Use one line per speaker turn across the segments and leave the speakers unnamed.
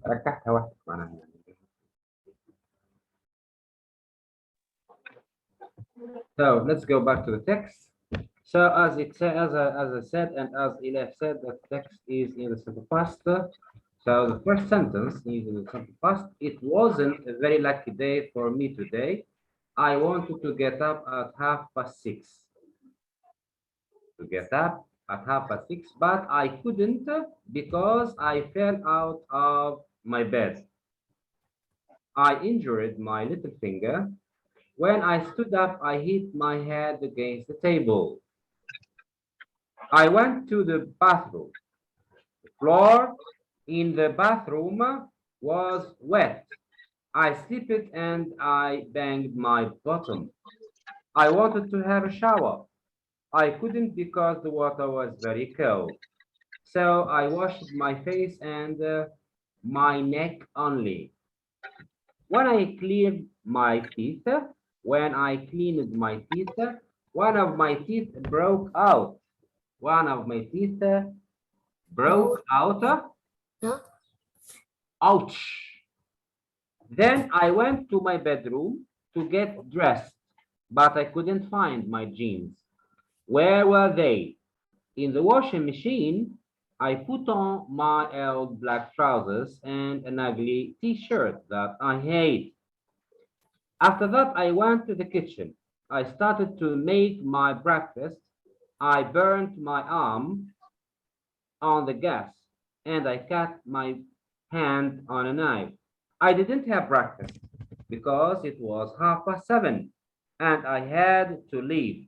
ركعتها واحدة معناها يعني. So let's go back to the text. So as it said, as I said, and as Elif said, the text is in the simple past. So the first sentence is in the simple past. It wasn't a very lucky day for me today. I wanted to get up at 6:30. To get up at 6:30, but I couldn't because I fell out of my bed. I injured my little finger. When I stood up, I hit my head against the table. I went to the bathroom. The floor in the bathroom was wet. I slipped and I banged my bottom. I wanted to have a shower. I couldn't because the water was very cold. So I washed my face and my neck only. When I cleared my teeth, when I cleaned my teeth, one of my teeth broke out. One of my teeth broke out. Ouch. Then I went to my bedroom to get dressed, but I couldn't find my jeans. Where were they? In the washing machine. I put on my old black trousers and an ugly t-shirt that I hate. After that, I went to the kitchen. I started to make my breakfast. I burned my arm on the gas and I cut my hand on a knife. I didn't have breakfast because it was 7:30 and I had to leave.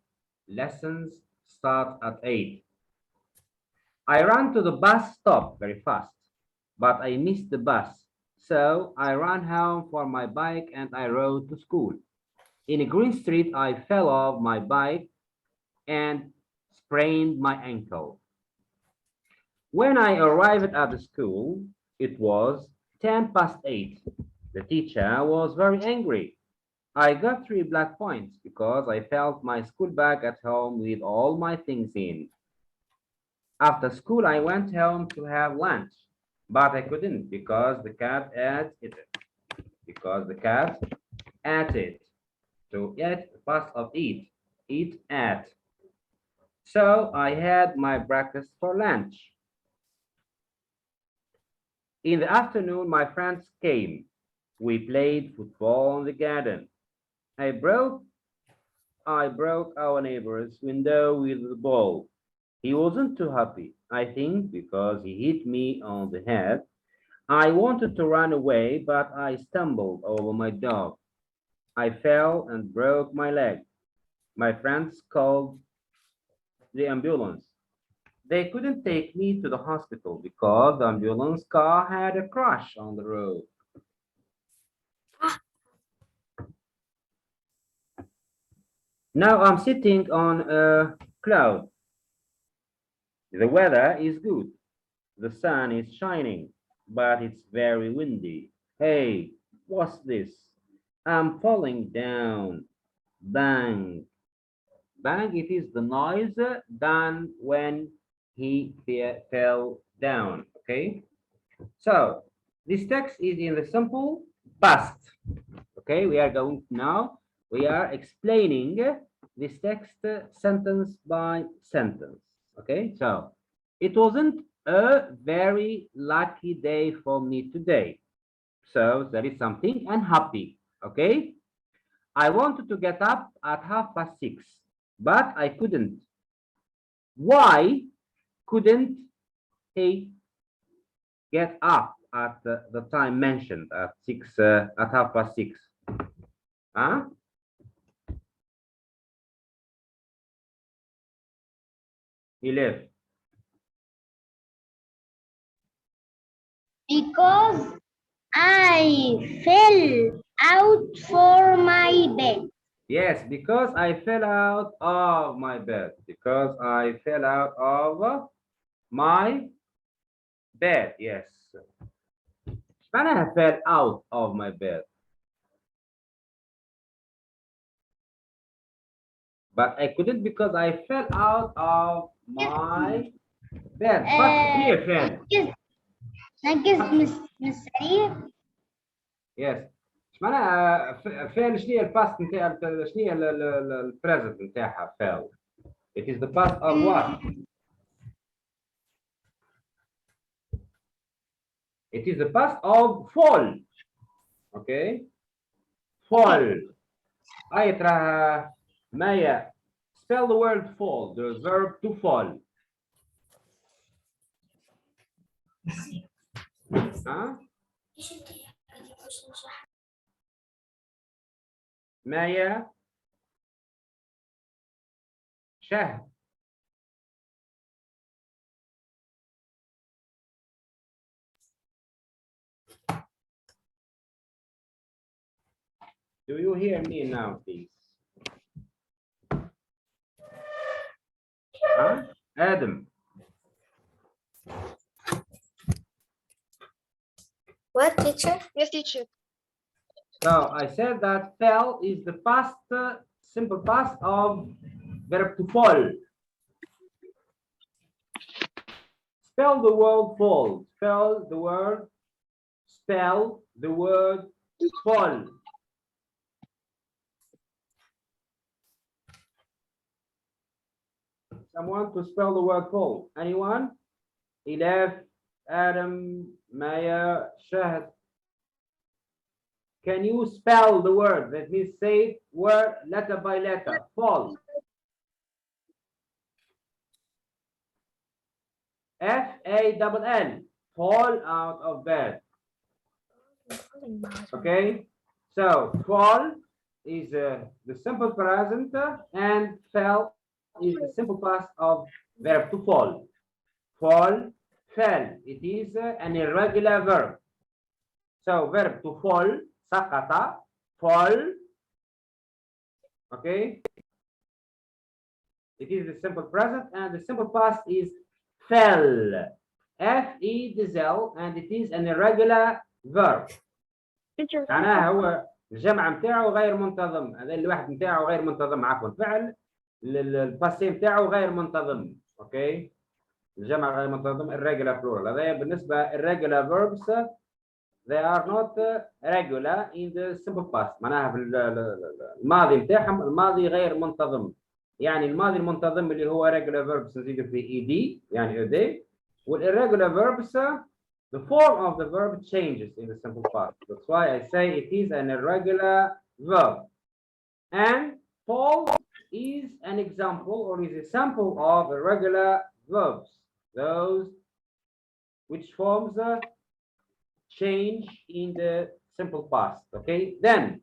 Lessons start at 8. I ran to the bus stop very fast, but I missed the bus. So I ran home for my bike and I rode to school. In a green street, I fell off my bike and sprained my ankle. When I arrived at the school, it was 8:10. The teacher was very angry. I got 3 black points because I felt my school bag at home with all my things in. After school, I went home to have lunch, but I couldn't because the cat ate it. Because the cat ate it. To eat, past of eat at. So I had my breakfast for lunch. In the afternoon, my friends came. We played football in the garden. I broke I broke our neighbor's window with the ball. He wasn't too happy, I think, because he hit me on the head. I wanted to run away, but I stumbled over my dog. I fell and broke my leg. My friends called the ambulance. They couldn't take me to the hospital because the ambulance car had a crash on the road. Now I'm sitting on a cloud. The weather is good. The sun is shining, but it's very windy. Hey, what's this? I'm falling down. Bang. Bang, it is the noise done when he fell down. Okay? So, this text is in the simple past. Okay, we are going now. We are explaining this text sentence by sentence. Okay, so it wasn't a very lucky day for me today. So there is something unhappy. Okay, I wanted to get up at 6:30, but I couldn't. Why couldn't he get up at the time mentioned at 6:30? Huh? He left.
Because I fell out for my bed.
Yes, because I fell out of my bed. Because I fell out of my bed. Yes. When I fell out of my bed. But I couldn't because I fell out of my bed. But here, friend.
نجز مش سريع.
يس. ايش معناها فعل؟ شنو هي الباست نتاع شنو هي البريزنت نتاعها فعل؟ It is the past of what? It is the past of fall. Okay? Fall. أي تراها مايا. Spell the word fall, the verb to fall. ها؟ مايا شهد. Do you hear me now, please? ها؟ آدم.
What, teacher?
Yes, teacher.
So I said that fell is the past, simple past of verb to fall. Spell the word fall. Spell the word. Spell the word fall. Someone to spell the word fall. Anyone? Elif, Adam, Maya, Shahid. Can you spell the word? Let me say word letter by letter. Fall. F-A-L-L. Fall out of bed. Okay. So fall is the simple present and fell is the simple past of verb to fall. Fall, fell. It is an irregular verb. So verb to fall, sakata, fall. Okay. It is the simple present and the simple past is fell. F-E-D-Z-L and it is an irregular verb.
Teacher.
معناها هو الجمع نتاعو غير منتظم. هذا الواحد نتاعو غير منتظم. عفوا فعل الباسي نتاعو غير منتظم. اوكي. الجمع غير منتظم irregular plural. هذا بالنسبة irregular verbs they are not regular in the simple past. معناها في الماضي نتاعهم الماضي غير منتظم. يعني الماضي المنتظم اللي هو regular verbs نزيد فيه ed يعني ed والirregular verbs the form of the verb changes in the simple past. That's why I say it is an irregular verb. And fall is an example or is a sample of irregular verbs. Those which forms change in the simple past. Okay, then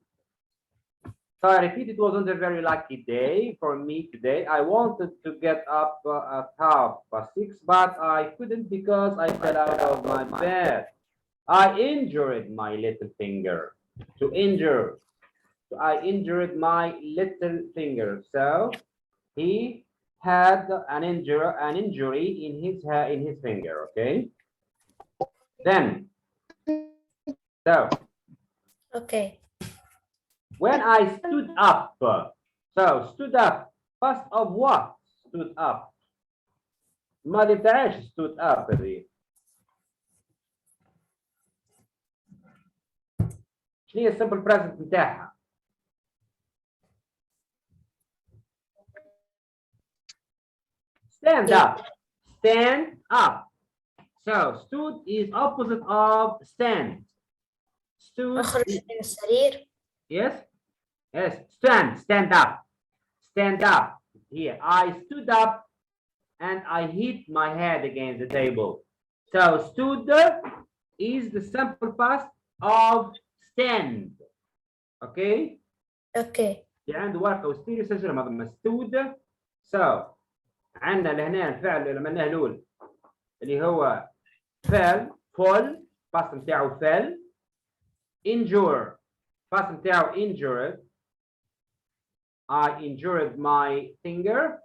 so I repeat, it wasn't a very lucky day for me today. I wanted to get up at 6:30, but I couldn't because I fell out of my bed. I injured my little finger. I injured my little finger. So he had an injury in his finger. Okay. Then so
Okay.
when I stood up, so stood up, past of what? Stood up. الماضي بتاعش stood up هذه. شنو هي simple present نتاعها؟ Stand up. Stand up. So stood is opposite of stand. Stood.
أخرج من السرير.
Yes. Yes. Stand up. Stand up. Here. I stood up and I hit my head against the table. So stood is the simple past of stand. Okay?
Okay.
عنده ورقة وستير يسجل هذا stood. So عندنا لهنا الفعل اللي عملناه الأول اللي هو fell fall past نتاعو fell. Injure past نتاعو injured. I injured my finger.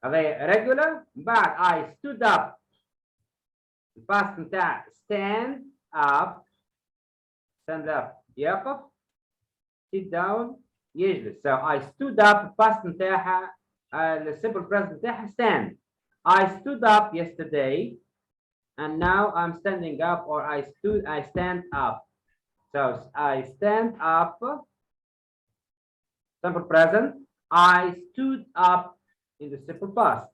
هذا regular. بعد I stood up. الباست نتاع stand up. Stand up يقف. Sit down يجلس. So I stood up. الباست نتاعها الsimple present نتاعها stand. I stood up yesterday. and now I'm standing up, or I stand up. So I stand up, simple present. I stood up in the simple past.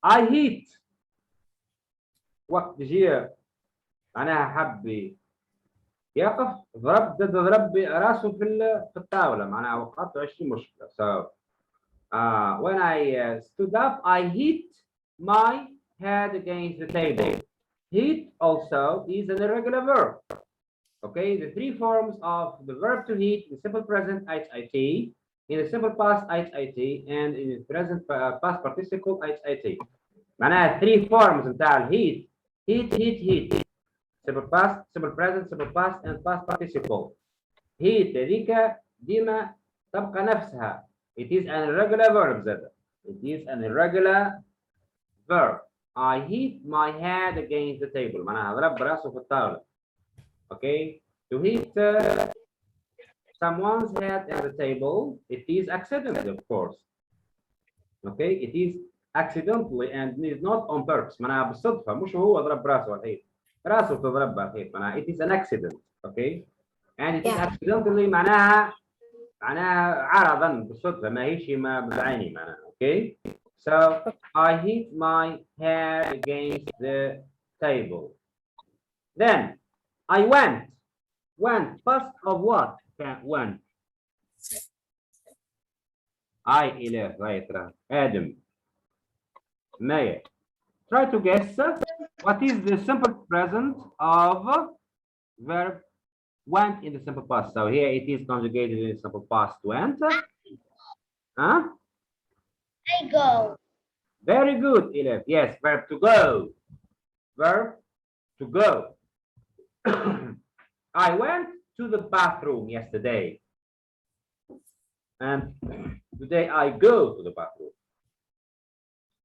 I eat. وقت جه معناها حب يقف، ضرب راسه في الطاولة، معناها وقعت 20 مشكلة. So when I stood up, I hit my head against the table. Hit also is an irregular verb. Okay, the three forms of the verb to hit: the simple present it, in the simple past it, and in the present past participle it. معناها three forms نتاع الهيت: heat, simple past, simple present, simple past, and past participle. heat هذيك ديما تبقى نفسها. It is an irregular verb زاد. It is an irregular verb. I hit my head against the table. معناها ضرب راسه في الطاولة. Okay, to hit someone's head at the table, it is accidental, of course. Okay, it is accidentally and is not on purpose. معناها بالصدفة، مش هو ضرب راسه على الحيط، راسه تضرب على الحيط. معناها it is an accident. Okay, and it is accidentally معناها عرضا بالصدفة، ما هيش ما بعيني معناها. Okay, so I hit my head against the table. Then I went. Past of what? Went. I إله غاية Adam. Maya. Try to guess what is the simple present of verb went in the simple past. So here it is conjugated in the simple past went. Huh?
I go.
Very good, Elif. Yes, verb to go. Verb to go. I went to the bathroom yesterday. And today I go to the bathroom.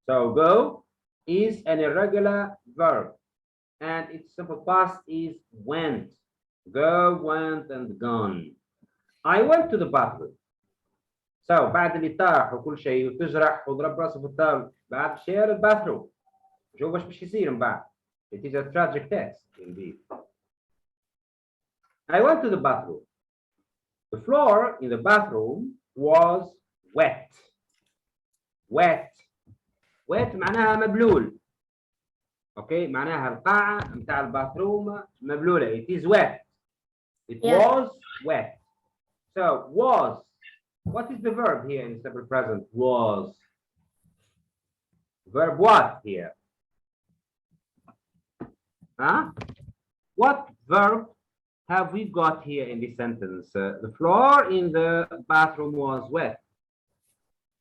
So go is an irregular verb, and its simple past is went. Go, went, and gone. I went to the bathroom. So بعد اللي طاح وكل شيء وتجرح وضرب راسه في الطاولة، بعد share الباثروم. شوف ايش باش يصير من بعد. It is a tragic text indeed. I went to the bathroom. The floor in the bathroom was wet. Wet. Wet معناها مبلول. Okay, معناها القاعة متاع الباثروم مبلولة. It is wet. It was wet. So was. What is the verb here in simple present? Was. Verb what here? Huh? What verb have we got here in this sentence? The floor in the bathroom was wet.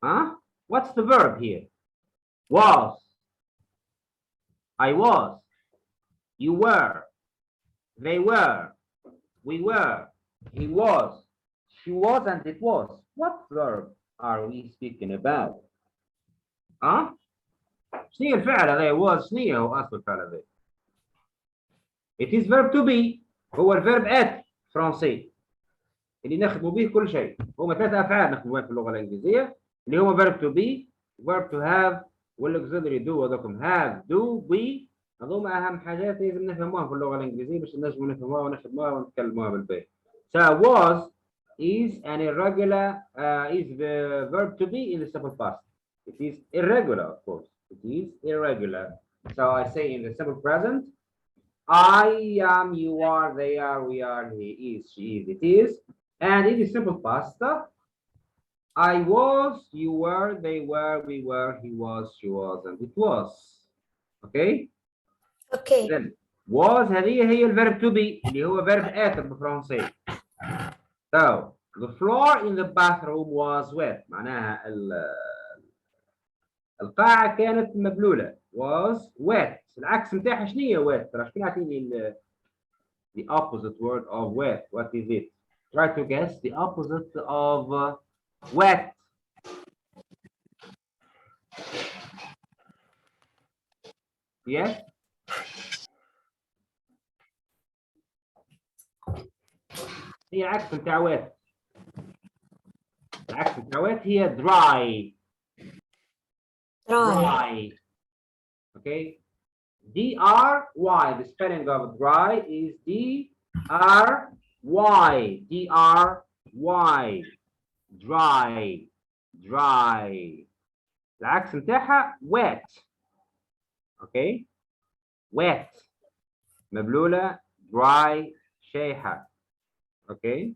Huh? What's the verb here? Was. I was. You were. They were. We were. He was. She was, and it was. What verb are we speaking about? Huh? شنو الفعل هذا؟ was شنو هو أصل الفعل هذا؟ It is verb to be. هو الفيرب ات فرنسي اللي نخدموا به كل شيء. هما ثلاثة أفعال نخدموها في اللغة الإنجليزية اللي هو verb to be, verb to have, والauxiliary do. هذوكم have, do, be. هذوما أهم حاجات لازم نفهموها في اللغة الإنجليزية باش نجموا نفهموها ونخدموها ونتكلموها بالبيت. So was is an irregular is the verb to be in the simple past. It is irregular, of course. It is irregular. So I say in the simple present, I am, you are, they are, we are, he is, she is, it is. And in the simple past, I was, you were, they were, we were, he was, she was, and it was. Okay?
Okay.
Then was هذه هي الverb to be اللي هو verb être بالفرنسي. So the floor in the bathroom was wet. معناها القاعة كانت مبلولة. Was wet. العكس نتاعها شنو هي wet؟ ترى شكون يعطيني the opposite word of wet? What is it? Try to guess the opposite of wet. Yes? هي عكس نتاع wet. العكس نتاع wet هي dry. Dry. Okay? D-R-Y. The spelling of dry is D-R-Y. D-R-Y. Dry. Dry. العكس متاعها wet. Okay. Wet. مبلولة. Dry. شايحة. Okay.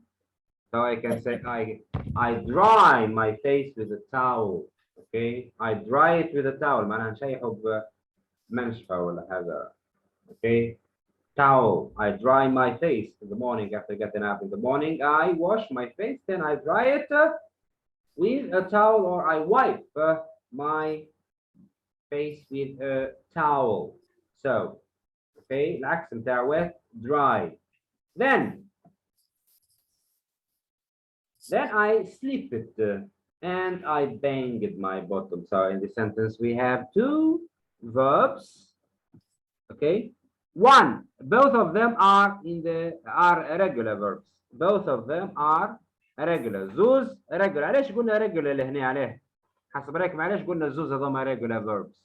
So I can say I dry my face with a towel. Okay. I dry it with a towel. معناها نشيحه بمنشفة ولا حاجة. Okay. Towel. I dry my face in the morning after getting up in the morning. I wash my face, then I dry it with a towel, or I wipe my face with a towel. So, okay, العكس متاع wet, dry. Then I sleep it and I banged my bottom. So in the sentence we have two verbs. Okay, one, both of them are regular verbs. Both of them are regular. زوز regular. علاش قلنا regular اللي هنا عليه؟ حسب رايكم علاش قلنا الزوز هذوما regular verbs؟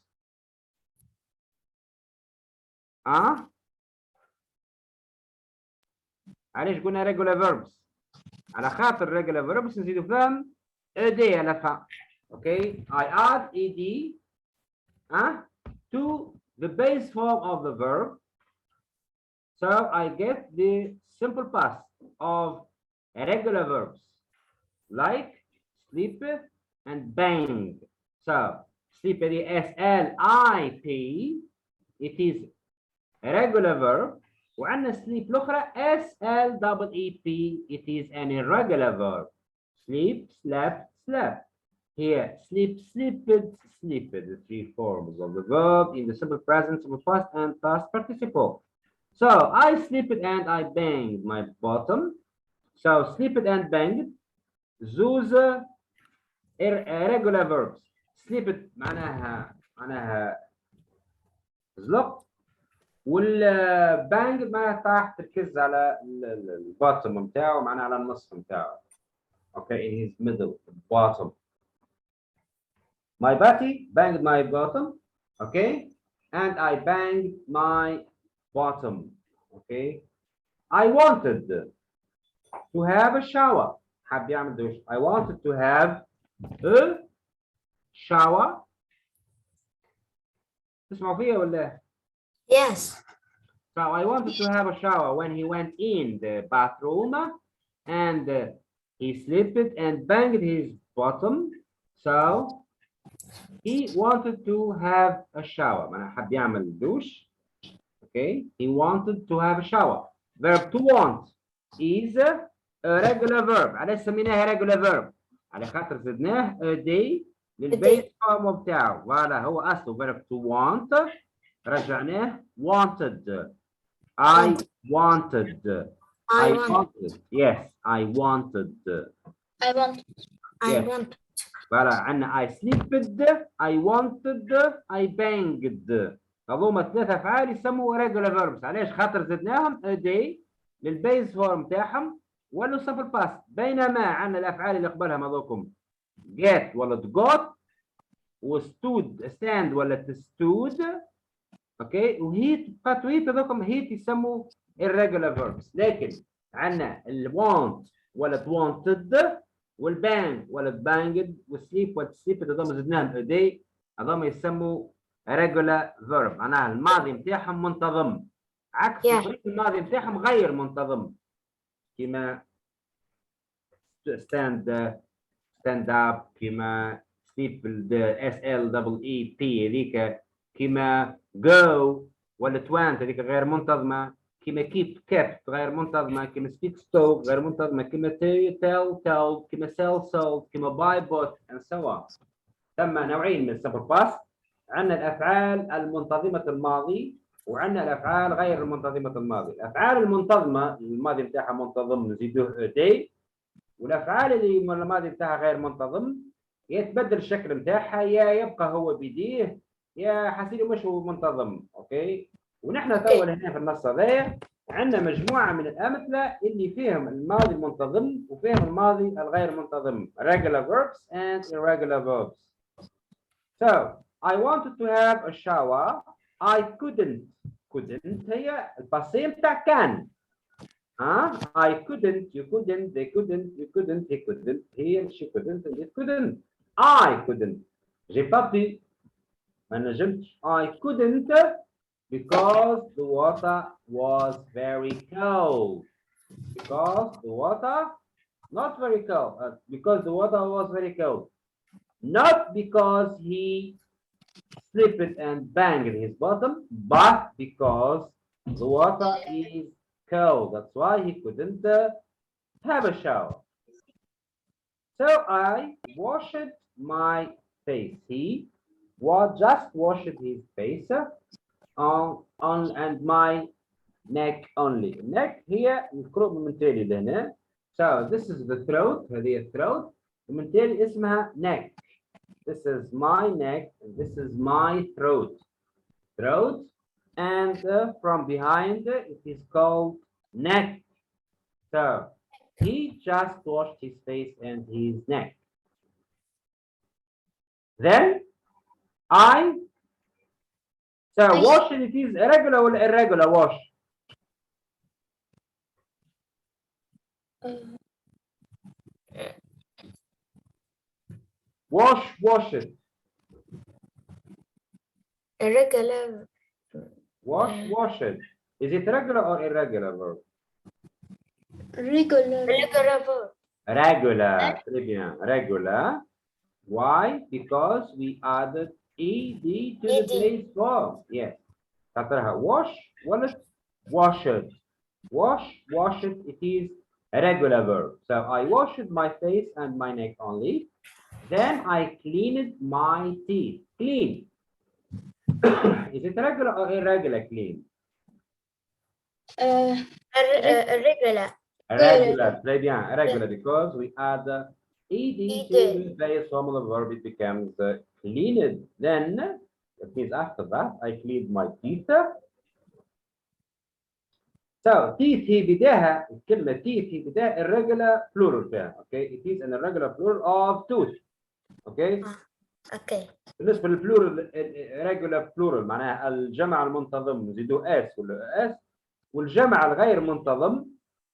علاش قلنا regular verbs؟ على خاطر regular verbs نزيدوا فيهم ed على فا. Okay, I add ed to the base form of the verb. So I get the simple past of irregular verbs like sleep and bang. So sleep is S-L-I-P. It is a regular verb. وعندنا sleep الأخرى S-L-E-E-P. It is an irregular verb. Sleep, slept, slept. Here, sleep, sleeped, sleeped. The three forms of the verb in the simple present, simple past, and past participle. So I slept and I banged my bottom. So slept and banged. Those irregular verbs. Slept معناها زلق. والبانج معناها طاح تركز على البوتtom متاعه معناها على النصف متاعه. Okay, in his middle, bottom. My body banged my bottom. Okay, and I banged my bottom. Okay, I wanted to have a shower. حاب يعمل دوش. I wanted to have a shower. تسمعوا فيها ولا؟
Yes.
So I wanted to have a shower when he went in the bathroom and he slipped and banged his bottom. So he wanted to have a shower. معناها حاب يعمل دوش. Okay, he wanted to have a shower. Verb to want is a regular verb. علاش سميناها regular verb؟ على خاطر زدناه a day للبيت فورم بتاعه. فوالا هو اصله verb to want رجعناه wanted. I wanted.
I wanted.
Yes, I wanted.
I want.
I want.
فوالا عندنا I slept, I wanted, I banged. هذوما ثلاثة أفعال يسموا regular verbs. علاش؟ خاطر زدناهم a day للبيز فورم تاعهم ولو simple past. بينما عندنا الأفعال اللي قبلها هذوكم get ولا got وstood stand ولا stood. اوكي وهيت بقى تويت هذوكم هيت يسموا irregular verbs. لكن عندنا want ولا wanted والبانج ولا banged والسليب ولا sleep هذوما زدناهم a day هذوما يسموا regular verb. معناها الماضي نتاعهم منتظم عكس الماضي نتاعهم غير منتظم كما stand up كما sleep SLEEP هذيك كما go ولا twant هذيك غير منتظمة كما kept غير منتظمة كما speak spoke غير منتظمة كما tell كما sell sold كما buy bought and so on. ثم نوعين من السمبل باست. عندنا الافعال المنتظمه الماضي وعندنا الافعال غير المنتظمه الماضي. الافعال المنتظمه الماضي بتاعها منتظم نزيدوه دي والافعال اللي الماضي بتاعها غير منتظم يتبدل الشكل بتاعها يا يبقى هو بديه يا حسيله مش هو منتظم. اوكي ونحن تو هنا في النص هذايا عندنا مجموعه من الامثله اللي فيهم الماضي المنتظم وفيهم الماضي الغير منتظم regular verbs and irregular verbs. So I wanted to have a shower I couldn't هي الباسيه بتاع كان. I couldn't, you couldn't, they couldn't, you couldn't, he couldn't, he, she couldn't, and it couldn't. I couldn't. J'ai pas pu. ما نجمتش. I couldn't because the water was very cold. Because the water, not very cold, because the water was very cold. Not because he slipped and banged his bottom, but because the water is cold. That's why he couldn't have a shower. So I washed my face. He just washed his face on and my neck only. Neck here الكروب من تالي لهنا. So this is the throat. هذه الثroat. ومن تالي اسمها neck. This is my neck and this is my throat. Throat, and from behind it is called neck. So he just washed his face and his neck. Then wash it is irregular or irregular wash. Wash it.
Irregular.
Wash it. Is it regular or irregular verb?
Regular.
Regular verb.
Regular. Très bien. Regular. Why? Because we added ed to the base form. Yes. Wash, wash it. Wash it. It is a regular verb. So I washed my face and my neck only. Then I cleaned my teeth. Clean. Is it regular or irregular clean?
Irregular.
Regular. Très bien. Regular because we add ed to the base form of the verb. It becomes cleaned. Then that means after that I cleaned my teeth. So teeth هي بداها الكلمة teeth هي بداها irregular plural فيها. Okay, it is an irregular plural of tooth. Okay.
Okay.
بالنسبة للبلورال irregular plural معناها الجمع المنتظم نزيدوا اس ولا اس، والجمع الغير منتظم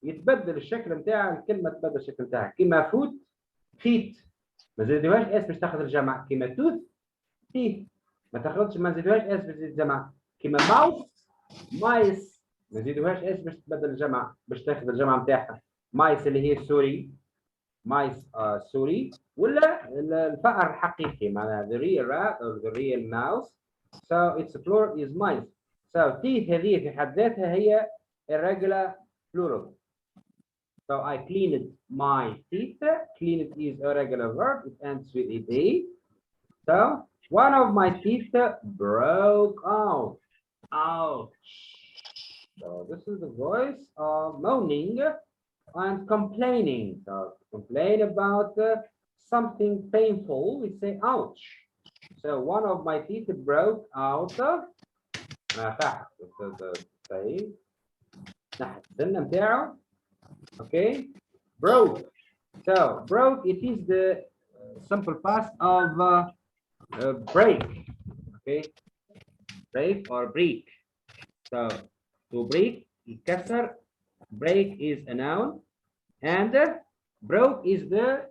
يتبدل الشكل نتاع الكلمة، تبدل الشكل نتاعها كيما فوت فيت ما زيدوهاش اس باش تاخذ الجمع، كيما توث تيث ما تاخذش ما زيدوهاش اس باش تزيد الجمع، كيما ماوس مايس ما زيدوهاش اس باش تبدل الجمع باش تاخذ الجمع نتاعها، مايس اللي هي سوري مايس سوري، ولا الفأر الحقيقي معناها the real rat or the real mouse. So its plural is mice. So teeth هذه في حد ذاتها هي irregular plural. So I cleaned my teeth. Cleaned is a regular verb. It ends with ed. So one of my teeth broke out. Ouch. So this is the voice of moaning and complaining. So complain about something painful, we say ouch. So one of my teeth broke out. Okay, broke. So broke, it is the simple past of break. Okay, break or break. So to break, يكسر. Break is a noun, and broke is the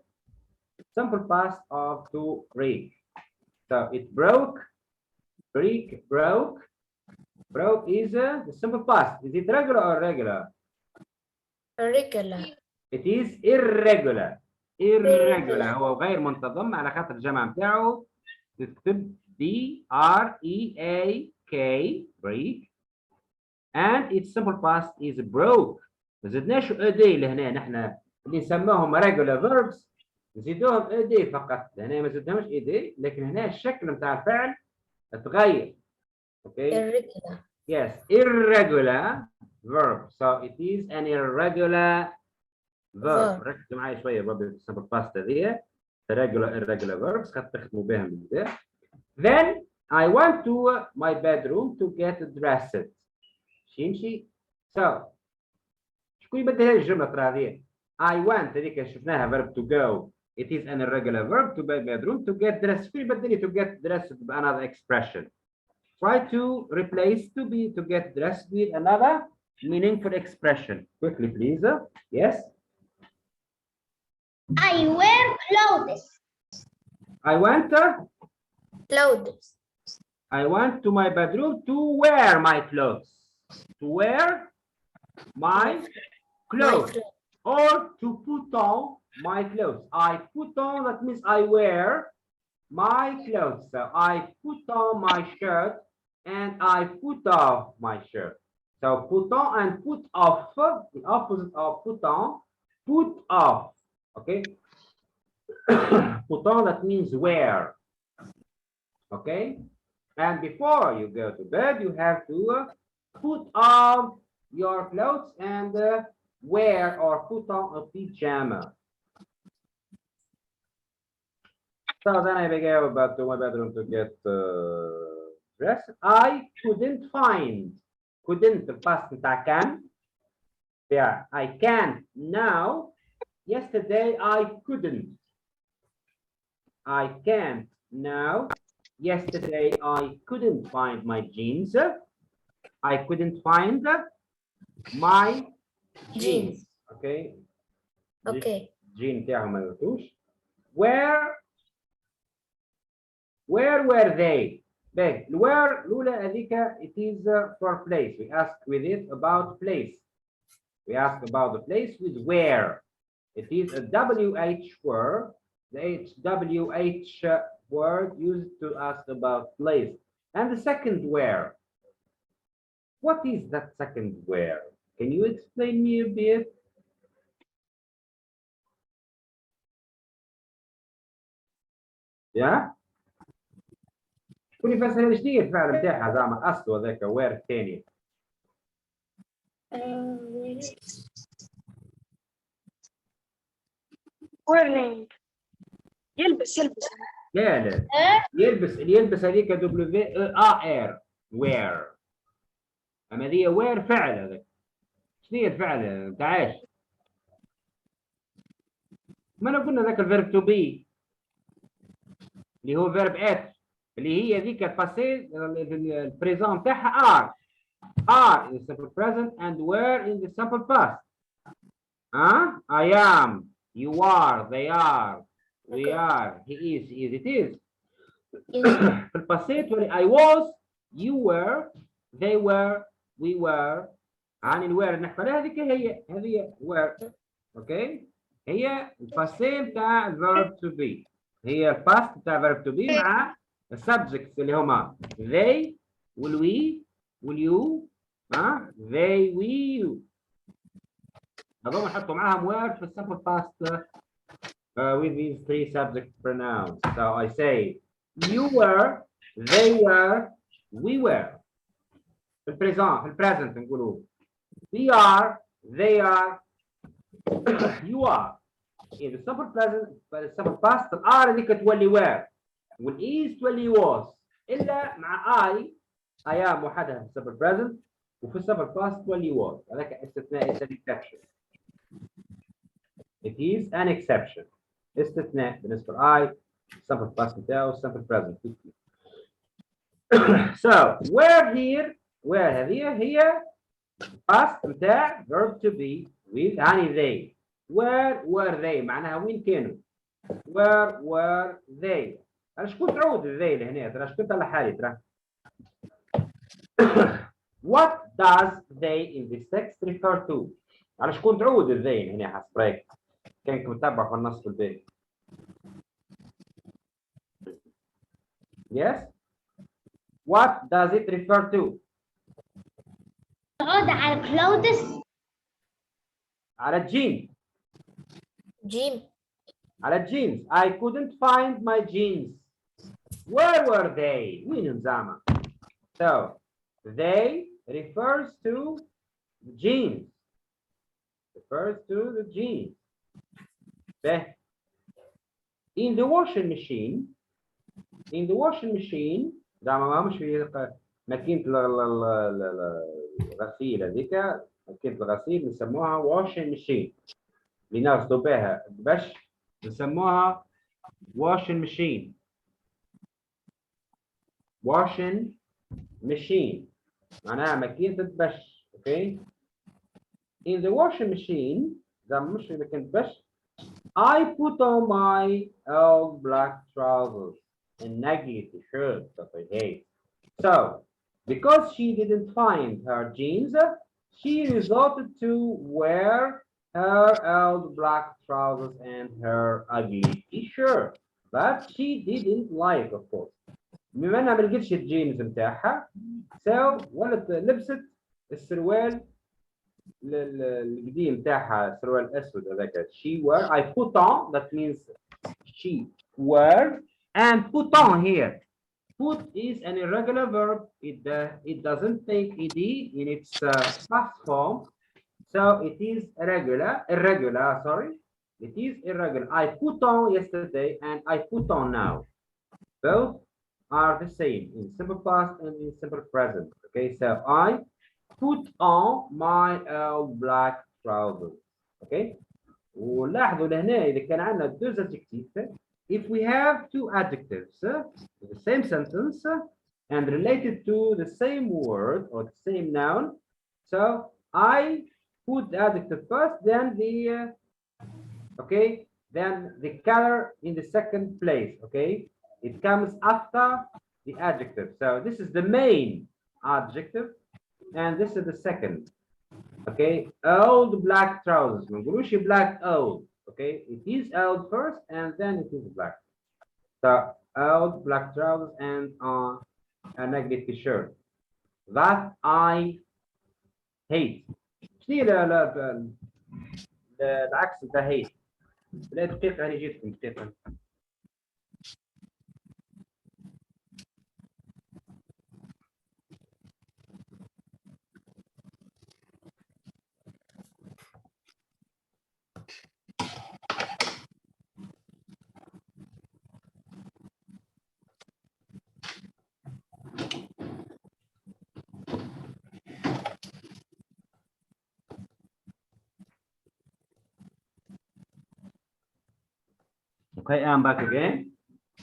simple past of to break. So it broke, break, broke. Broke is the simple past. Is it regular or regular?
Irregular.
It is irregular. Irregular هو غير منتظم على خاطر الجمع بتاعه تكتب B-R-E-A-K break, and its simple past is broke. ما زدناش ادي لهنا، نحن اللي نسموهم regular verbs نزيدوهم ادي فقط، لهنا ما زدناهمش ادي، لكن هنا الشكل نتاع الفعل تغير. Okay.
Irregular.
Yes, irregular verb. So it is an irregular verb. ركزوا معي شويه برضه simple past هذه irregular verbs خاطر تخدموا بهم بالذات. Then I went to my bedroom to get dressed. شيمشي. So شكون يبدل هذه الجمله ترى هذه؟ I went هذيك شفناها verb to go. It is an irregular verb to my bedroom to get dressed. شكون يبدل to get dressed بanother expression. Try to replace to be to get dressed with another meaningful expression. Quickly, please. Yes.
I wear clothes.
I went.
Clothes.
I went to my bedroom to wear my clothes. To wear my
My
clothes.
clothes.
Or to put on my clothes. I put on, that means I wear my clothes. So I put on my shirt and I put off my shirt. So put on and put off, the opposite of put on, put off. Okay. Put on, that means wear. Okay. And before you go to bed, you have to put on your clothes and wear or put on a pajama. So then I began about to my bedroom to get dressed. I couldn't find. Couldn't the past I can. Yeah, I can now. Yesterday I couldn't. I can't now. Yesterday I couldn't find my jeans. I couldn't find my jeans. Okay.
Okay.
Jean تاعهم ما لقيتوش. Where were they? Big. Where الأولى هذيك it is for place. We ask with it about place. We ask about the place with where. It is a WH word. The WH word used to ask about place. And the second where. What is that second where? Can you explain me a bit? Yeah? شكون يفسر لي شنو هي الفعل نتاعها زعما اصله هذاك وير الثاني؟
wearing يلبس
لا لا اللي يلبس هذيك دبليو اي ار وير. اما هذه وير فعل هذاك. شنو هي الفعل نتاعش؟ ما انا قلنا ذاك الفيرب تو بي اللي هو فيرب ات اللي هي ذيك الباسي البريزون تاعها ار. Are in the simple present and were in the simple past. I am, you are, they are, we are, he is, it is. في الباسيت I was, you were, they were, we were. عن الوير نحكي عليها هذه were. اوكي هي الباسي بتاع verb to be. هي الباست بتاع verb to be مع السبجكتس اللي هما they will we will you they we you. هذول نحطوا معاهم were في simple past with these three subject pronouns. So I say you were, they were, we were. في البريزنت نقولوا we are, they are, you are. In the simple present but the simple past الار هذيك تولي were والايز تولي was الا مع I am وحدها في simple present وفي simple past تولي was. هذاك استثناء. It's an exception. It is an exception. استثناء بالنسبة ل simple past بتاعه simple present. So where here where هي past بتاع verb to be with يعني they. Where were they معناها وين كانوا. Where were they. أنا شكون تعود they لهنا ترى شكون على حالي ترى. What does they in this text refer to. على شكون تعود they هنا حسب رايك كانك متابع في النص في البيت. Yes. What does it refer to.
تعود على clothes.
على الجين.
Jean.
على الجينز. I couldn't find my jeans. Where were they? وين زعما. So they refers to jeans. Refers to the jeans. In the washing machine. In the washing machine زعما ما مش في ماكينة الغسيل هذيك. ماكينة الغسيل نسموها washing machine. اللي نغسلوا بها باش نسموها washing machine. machine معناها ماكينة بش. okay. In the washing machine ده مش ماكينة بش. I put on my old black trousers and naggy t-shirt that I hate. So, because she didn't find her jeans, she resorted to wear her old black trousers and her ugly t-shirt. But she didn't like, of course. بما انها ما لقيتش الجينز بتاعها، ولت لبست السروال القديم بتاعها، السروال الاسود هذاك. She wear, I put on, that means she wear, and put on here. Put is an irregular verb. It doesn't take ed in its past form, so it is irregular. Sorry, it is irregular. I put on yesterday and I put on now. Both are the same in simple past and in simple present. Okay, so I put on my old black trousers. Okay. ولاحظوا لهنا إذا كان عندنا deux adjectives, if we have two adjectives in the same sentence and related to the same word or the same noun, so I put the adjective first, then the color in the second place. Okay, it comes after the adjective. So this is the main adjective, and this is the second. Okay, old black trousers. Black old. Okay, it is old first and then it is black. So old black trousers and a negative t-shirt that I hate. شنو العكس بتاع hate؟ لا دقيقة أنا جيتكم دقيقة. Okay, I'm back again.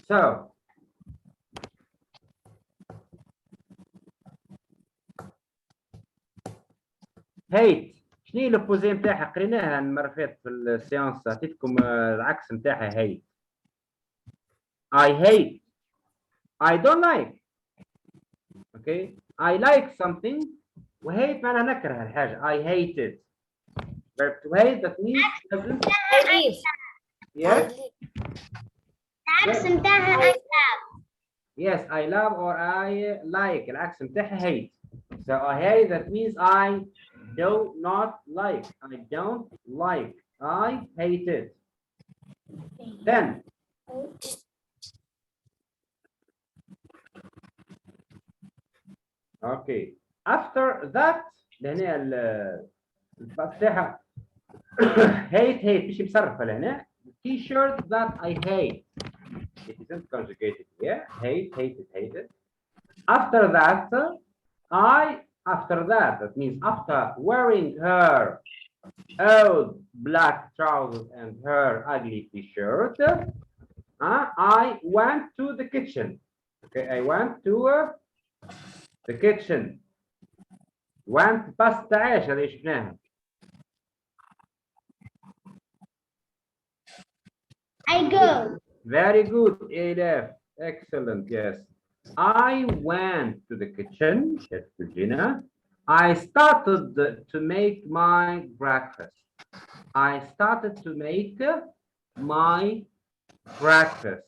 So, hate. شنو هي الأوبوزي نتاعها؟ قريناها المرة اللي فاتت في السيانس، عطيتكم العكس نتاعها hate. I hate. I don't like. Okay. I like something. وhate معناها نكره الحاجة. I hate it. Verb to hate, that means doesn't. Yes.
العكس متاعها I love.
Yes, I love or I like. العكس متاعها hate. So I hate, that means I do not like. I don't like. I hate it. Then okay. After that لهنا الفتحة hate مش مصرفة لهنا. T-shirt that I hate. It isn't conjugated here. Hated. After that, that means after wearing her old black trousers and her ugly T-shirt, I went to the kitchen. Okay, I went to the kitchen. Went past عايش هذه شفناها.
I go.
Very good, Elif. Excellent, yes. I went to the kitchen, Chef Regina. I started to make my breakfast. I started to make my breakfast.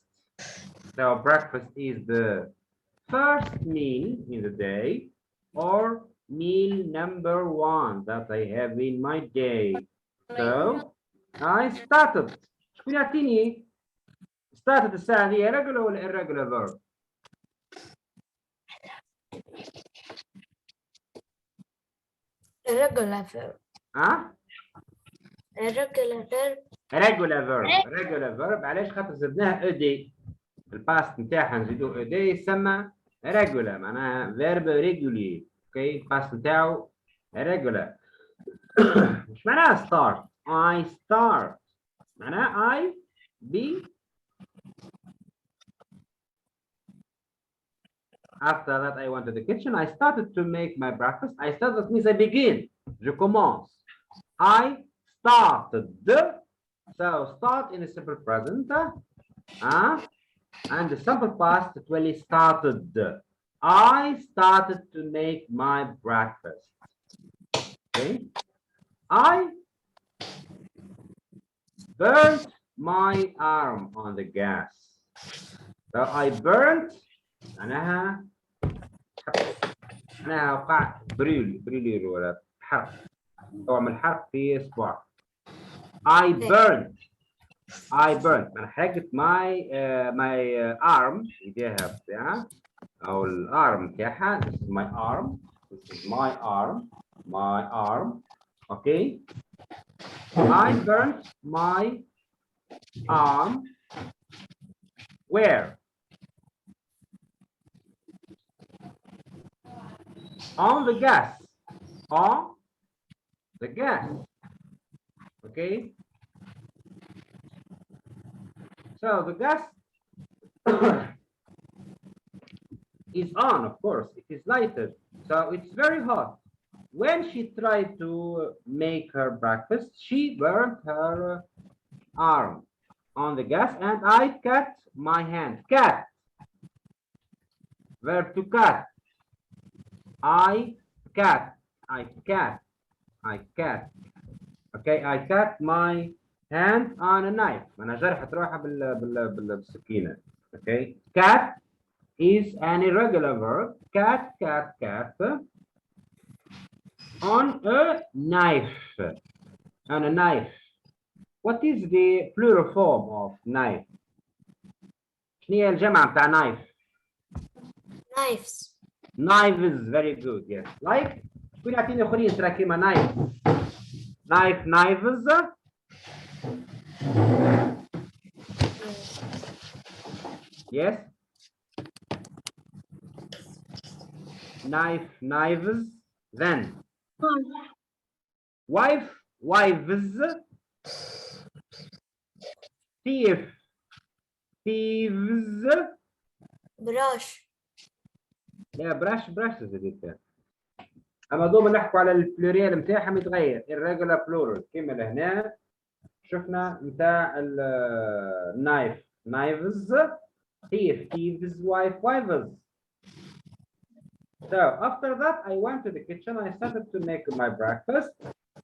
So breakfast is the first meal in the day or meal number one that I have in my day. So I started. شكون يعطيني started الساعة هذه regular ولا irregular verb؟
Irregular verb. Irregular verb.
regular verb. علاش؟ خاطر زدناها ed. الباست نتاعها نزيدو ed يسمى regular، معناها verb regular. اوكي، الباست نتاعو regular. مش معناها start. I start معناها I be After that, I went to the kitchen. I started to make my breakfast. I started means I begin. Je commence. I started. So start in a simple present. And the simple past it really started. I started to make my breakfast. Okay. I burnt my arm on the gas. So I burnt معناها وقعت بريلي ولا حرق تعمل حرق في اصبع. I burnt انا حرقت my arm ايديها بتاعها او الارم بتاعها. This is my arm. This is my arm. Okay. I burnt my arm where? On the gas. On the gas. Okay. So the gas is on, of course. It is lighted. So it's very hot. When she tried to make her breakfast, she burned her arm on the gas and I cut my hand. Cut. Verb to cut. I cut. Okay, I cut my hand on a knife. أنا جرحت روحها بالسكينة. Okay, cut is an irregular verb. Cut on a knife. On a knife. What is the plural form of knife? شنو هي الجمع بتاع knife?
Knives.
Knives, very good, yes. Like, شكون يعطيني آخرين ترى كيما knife. Knives. Yes. Knives. Then. Wives. Thieves.
Brush.
لا براش زدت. اما دوما نحكوا على البلوريال نتاعهم يتغير irregular plural كيما لهنا شفنا نتاع النايف knives, thieves, wives. So after that I went to the kitchen. I started to make my breakfast.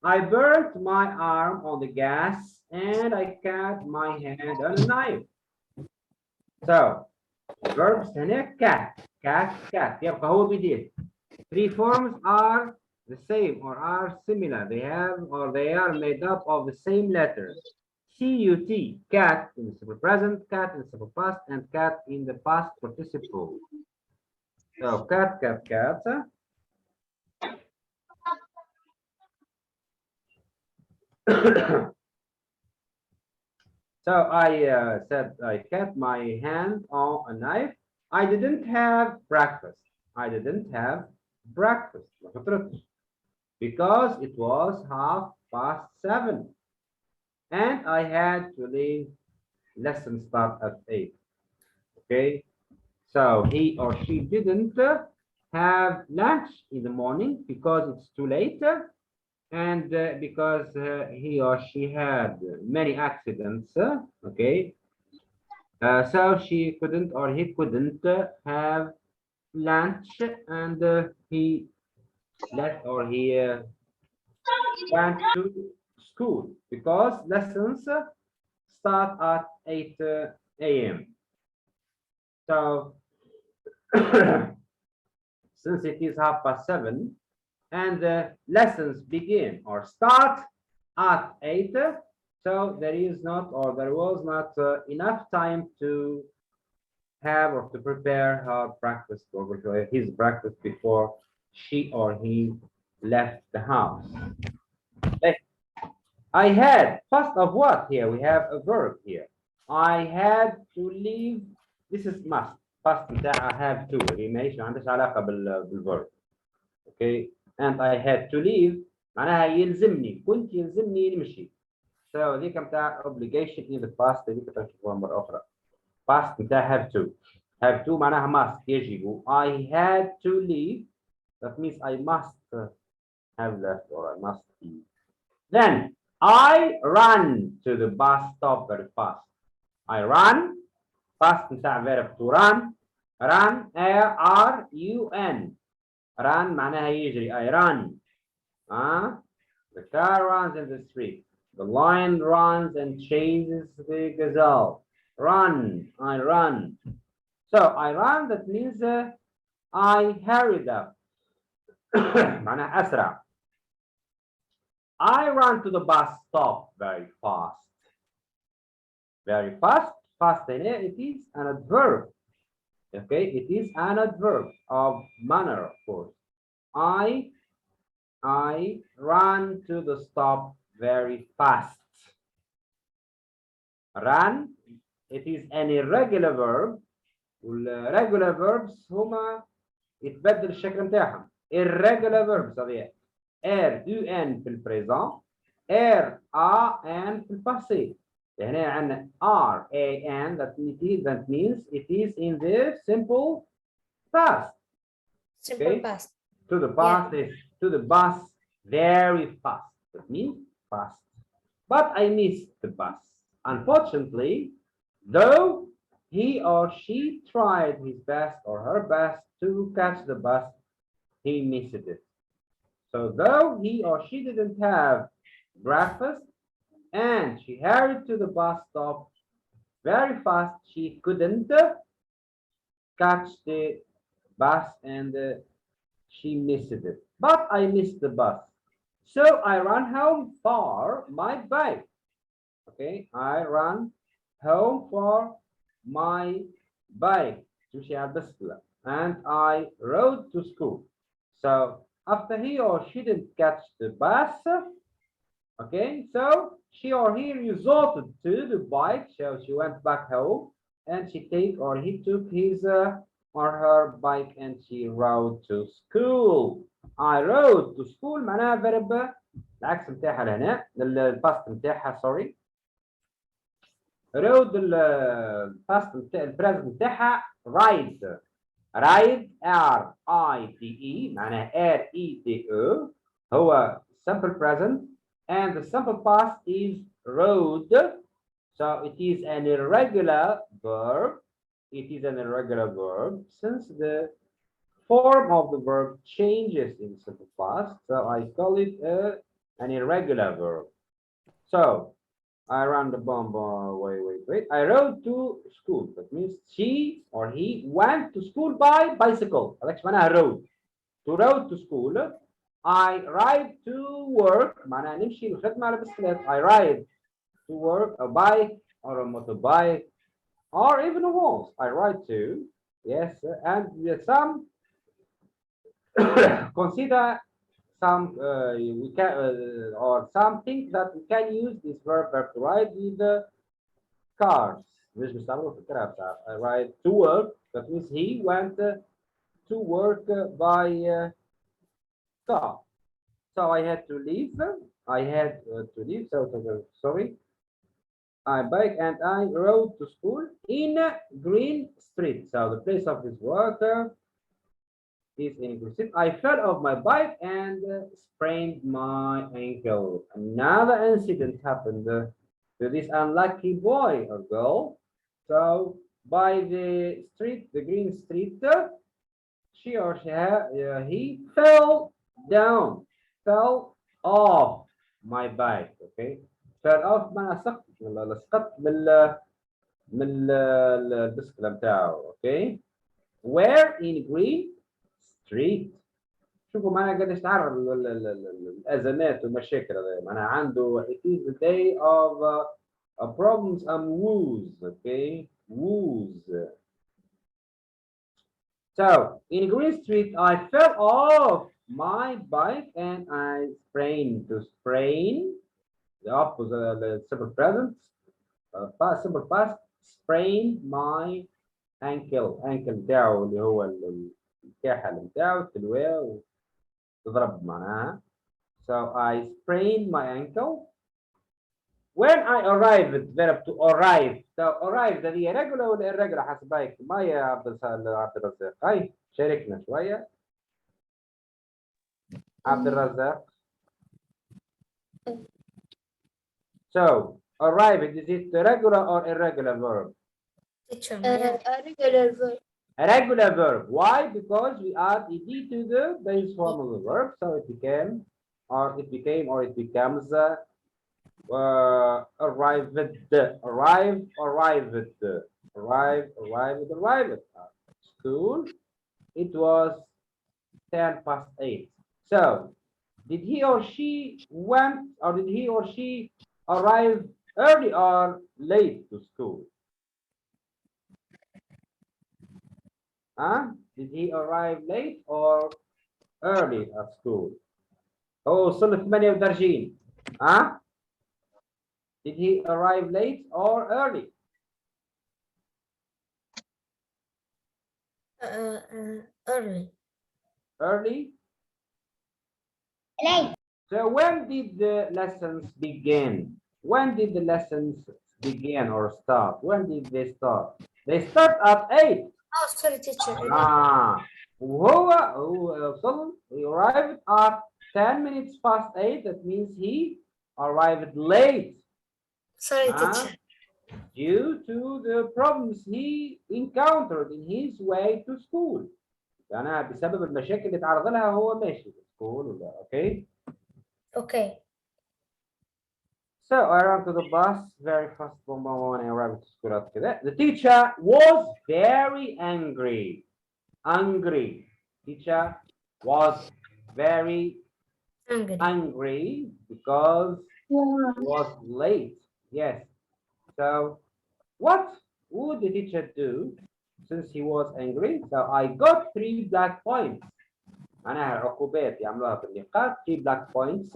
I burnt my arm on the gas and I cut my hand on a knife. So verbs هنا cat يبقى هو بيدير. Three forms are the same or are similar. They are made up of the same letters. C-U-T, cat in the simple present, cat in the simple past, and cat in the past participle. So cat. So I said I cut my hand on a knife. I didn't have breakfast. Because it was 7:30 and I had to leave. Lesson start at 8. Okay, so he or she didn't have lunch in the morning because it's too late and because he or she had many accidents. Okay, so she couldn't or he couldn't have lunch and he left or he went to school because lessons start at 8 a.m. So since it is 7:30 and the lessons begin or start at 8, so there was not enough time to have or to prepare her breakfast or his breakfast before she or he left the house. I had, first of what here? We have a verb here. I had to leave. This is must. Past I have to. ما عندهاش علاقة بالverb. Okay. And I had to leave. معناها يلزمني. كنت يلزمني نمشي. So ذيك متاع obligation in the past. ذيك تشوفوها مرة أخرى. Past متاع have to. have to معناها must يجب. I had to leave. That means I must have left or I must leave. Then I run to the bus stop very fast. I run fast نتاع verb to run. Run R-U-N. Run معناها يجري. I run. The car runs in the street. The lion runs and chases the gazelle. Run. I run. So I run, that means I hurried up. معناها أسرع. I run to the bus stop very fast. Very fast. Fast هنا it is an adverb. Okay, it is an adverb of manner, of course. I run to the stop very fast. Run, it is an irregular verb. والregular verbs هما يتبدل الشكل متاعهم. Irregular verbs هذه R-U-N في البريزون R-A-N في الباسي. هنا عندنا R-A-N that means it is in the simple past.
Simple
Okay.
past.
To the past is to the bus very fast. That means fast. But I missed the bus. Unfortunately, though he or she tried his best or her best to catch the bus, he missed it. So though he or she didn't have breakfast and she hurried to the bus stop very fast, she couldn't catch the bus and she missed it. But I missed the bus. So I ran home for my bike. Okay, I ran home for my bike. And I rode to school. So after he or she didn't catch the bus, okay, so she or he resorted to the bike. So she went back home and he took his or her bike and she rode to school. I rode to school معناها verb العكس متاعها لهنا الباست متاعها سوري. رود الباست متاع البريزنت متاعها رايد. رايد R-I-D-E معناها R-E-D-E هو simple present and the simple past is rode. So it is an irregular verb. It is an irregular verb since the form of the verb changes in simple past. So I call it an irregular verb. So I ran the bomb. Wait. I rode to school. That means she or he went to school by bicycle. Alex معناها rode. To rode to school. I ride to work. معناها نمشي الخدمة على بسكليت. I ride to work a bike or a motorbike or even a horse. I ride to. Yes, and some consider some we can or something that we can use this verb to ride with the cars. I ride to work. That means he went to work by car. So I had to leave. I had to leave. So sorry. I bike and I rode to school in Green Street. So the place of his work is in Green Street. I fell off my bike and sprained my ankle. Another incident happened to this unlucky boy or girl. So by the street, the Green Street, she or he fell down, fell off my bike. Okay, fell off ما سقط ولا سقط من البسكلة بتاعه. Okay, where in Green Street. شوفوا معنا قديش تعرض الازمات والمشاكل هذه معناها عنده it is the day of problems and woes. Okay, woes. So in Green Street, I fell off my bike and I sprained. To sprain, the opposite, the simple present, simple past, sprained my ankle. ankle بتاعه اللي هو الكاحل بتاعه التلوية وتضرب معناها. So I sprained my ankle when I arrived verb to arrive. So arrive هذه regular ولا irregular حسب رايك؟ ما يا عبد الرزاق هاي شاركنا شوية. عبد الرزاق. So arrived, is it regular or irregular verb?
teacher. A regular verb.
A regular verb. Why? Because we add ed to the base form of the verb, so it becomes arrived, arrived. School. It was 8:10. So, did he or she went, or did he or she arrive early or late to school? Huh? Did he arrive late or early at school? هو وصل 38. Huh? Did he arrive late or early?
Early.
Early.
Late.
So when did the lessons begin? When did the lessons begin or start? When did they start? They start at 8.
Oh, sorry, teacher.
وهو وصل, he arrived at 10 minutes past 8. That means he arrived late.
Sorry, teacher.
Due to the problems he encountered in his way to school. يعني بسبب المشاكل اللي تعرض لها هو ماشي في school ولا okay?
Okay.
So I ran to the bus very fast when I arrived to school after that. The teacher was very angry. Angry. Teacher was very angry because he was late. Yes. So what would the teacher do since he was angry? So I got 3 black points. معناها عقوبات يعملوها بالنقاط 3 black points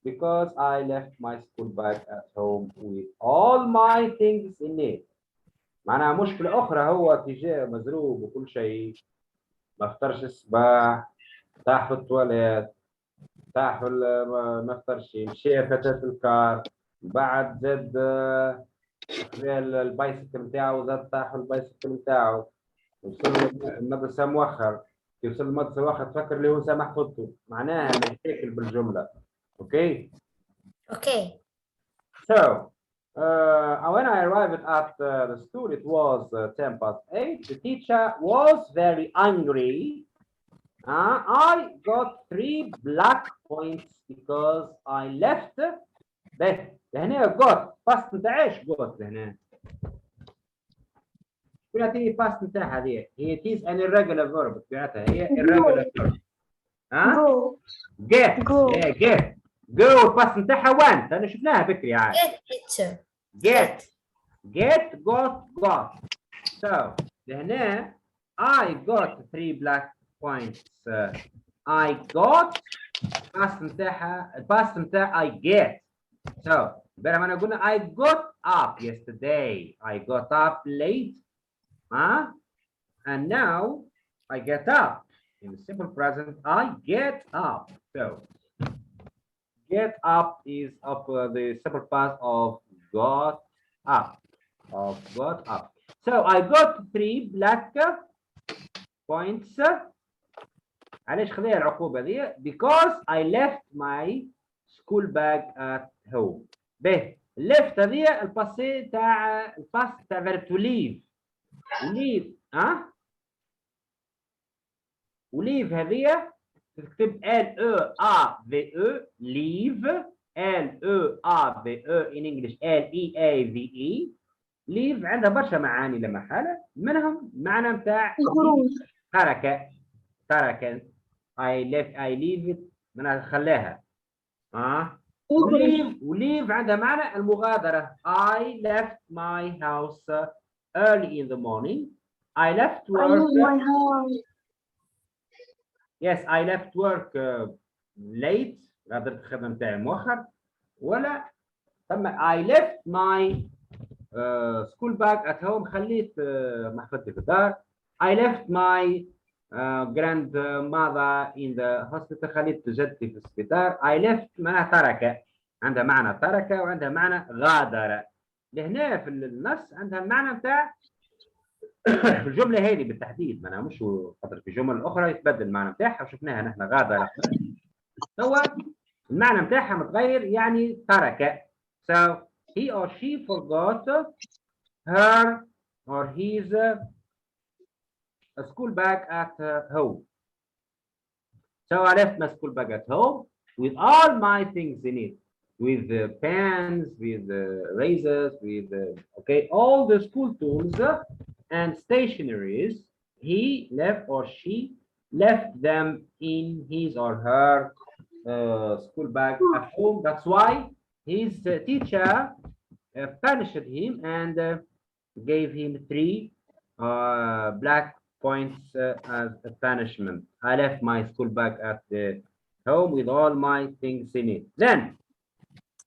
because I left my school bag at home with all my things in it. معناها مشكلة أخرى هو تجاه مزروب وكل شيء ما اختارش الصباح تاح في التواليت تاح ما اختارش مشي فتاة الكار بعد زاد البايسكل نتاعو زاد طاح البايسكل نتاعو وصل المدرسة مؤخر كي وصل المدرسة مؤخر تفكر اللي هو سامح خطه معناها مشاكل بالجملة. Okay.
Okay.
So when I arrived at the school, it was 8:10. The teacher was very angry. I got 3 black points because I left. ده هنا got past نتاعش got هنا. شو تيجي past نتاعها هذه؟ هي is an irregular verb بتاعتها هي irregular verb.
Go.
get.
Go.
Yeah, get. go الباس نتاعها went انا شفناها بكري عاد.
Get, teacher.
get got. So لهنا I got 3 black points. I got الباس نتاعها الباس نتاع I get. So بدل ما انا قلنا I got up yesterday. I got up late. And now I get up. In the simple present, I get up. So get up is up the simple past of got up. So I got 3 black points. علاش خذيها العقوبة دي؟ Because I left my school bag at home. به left هذه الباسي تاع الباس تاع verb to leave. وليف هذه تكتب L-E-A-V-E leave L-E-A-V-E in English L-E-A-V-E leave عندها برشا معاني لا محالة منهم معنى متاع ترك I leave it معناها خلاها وليف عندها معنى المغادرة I left my house early in the morning I left work Yes, I left work late. غادرت الخدمة نتاعي مؤخر ولا ثم I left my school bag at home خليت محفظتي في الدار. I left my grandmother in the hospital خليت جدتي في السبيطار. I left معناها ترك عندها معنى ترك وعندها معنى غادر. لهنا في النص عندها المعنى بتاع في الجمله هذه بالتحديد، ما أنا مش خاطر في جمل اخرى يتبدل المعنى بتاعها وشفناها نحن غادر. هو المعنى بتاعها متغير يعني ترك. So he or she forgot her or his school bag at home. So I left my school bag at home with all my things in it, with the pens, with the razors, with the, okay, all the school tools and stationaries. He left or she left them in his or her school bag at home. That's why his teacher punished him and gave him 3 black points as a punishment. I left my school bag at the home with all my things in it. Then,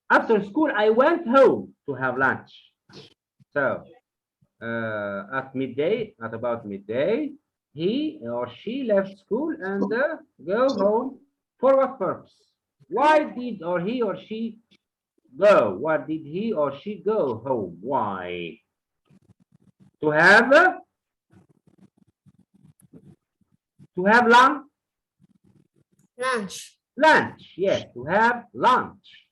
after school, I went home to have lunch. So, at about midday, he or she left school and go home. For what purpose? Why did or he or she go? Why did he or she go home? Why? To have lunch. Lunch, yes, to have lunch.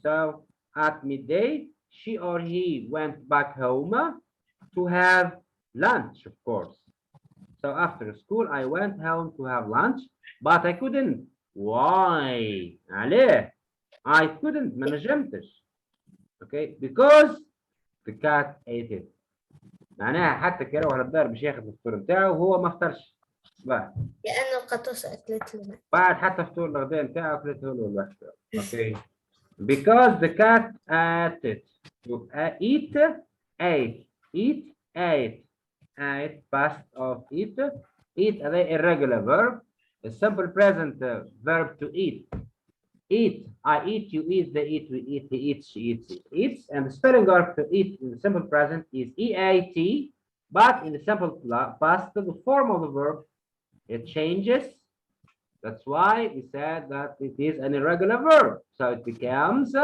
So at midday, she or he went back home to have lunch, of course. So after school, I went home to have lunch, but I couldn't. Why? عليه. I couldn't, ما نجمتش. Okay, because the cat ate it. معناها حتى كي يروح للدار باش ياخذ الفطور نتاعو وهو ما فطرش صباح.
لأن القطوس أكلت له.
بعد حتى فطور الغداء نتاعو أكلته له لوحده. Okay. Because the cat ate it. To eat, ate. Eat, ate. Ate, past of eat. Eat, a irregular verb. A simple present verb to eat. Eat, I eat, you eat, they eat, we eat, he eats, she eats, it eats. And the spelling verb to eat in the simple present is E-A-T, but in the simple past, the form of the verb, it changes. That's why we said that it is an irregular verb. So it becomes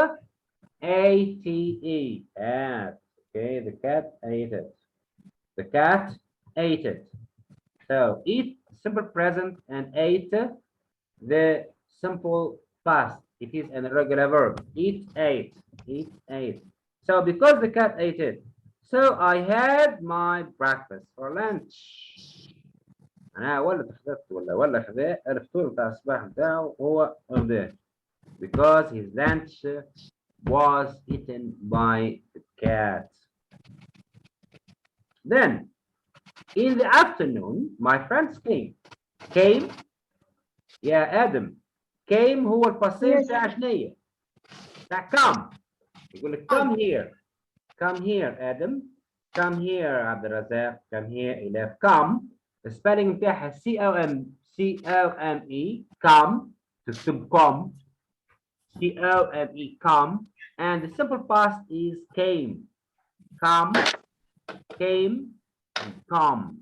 A-T-E, ate. Okay, the cat ate it. The cat ate it. So eat, simple present, and ate, the simple past. It is an irregular verb. Eat, ate. Eat, ate. So because the cat ate it, so I had my breakfast for lunch. أنا ولا تخذت ولا خذا الفطور بتاع الصباح بتاعه هو غداه. Because his lunch was eaten by the cat. Then, in the afternoon, my friends came. Came, يا آدم. Came هو الباسيف بتاع شنية؟ بتاع come. يقول لك come here. Come here, Adam. Come here, عبد الرزاق. Come here, إليف. Come. السبيلنج بتاعها C-O-M-E. Come. تكتب come. C-O-M-E. Come. And the simple past is came. Come. Came. And come.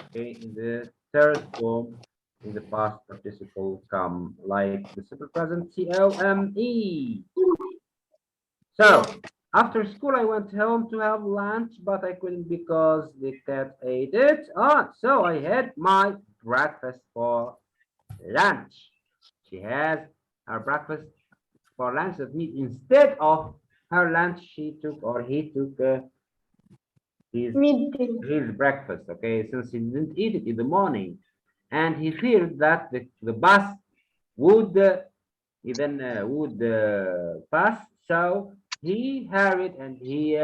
Okay, in the third form, in the past participle come, like the simple present C-O-M-E. So after school, I went home to have lunch, but I couldn't because the cat ate it. So I had my breakfast for lunch. She has her breakfast for lunch. That means instead of her lunch, she took or he took his breakfast. Okay, since he didn't eat it in the morning, and he feared that the bus would pass, so he hurried and he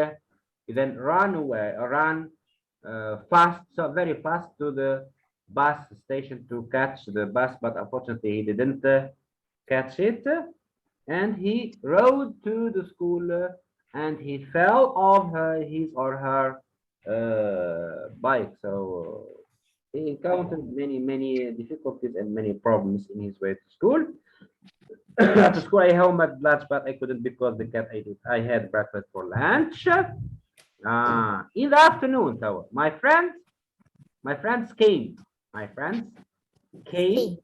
then ran away, ran fast, so very fast to the bus station to catch the bus, but unfortunately he didn't catch it, and he rode to the school and he fell off his or her bike. So he encountered many difficulties and many problems in his way to school. At school, I home at lunch, but I couldn't because the cat ate it. I had breakfast for lunch. In the afternoon, so my friends came. My friends came.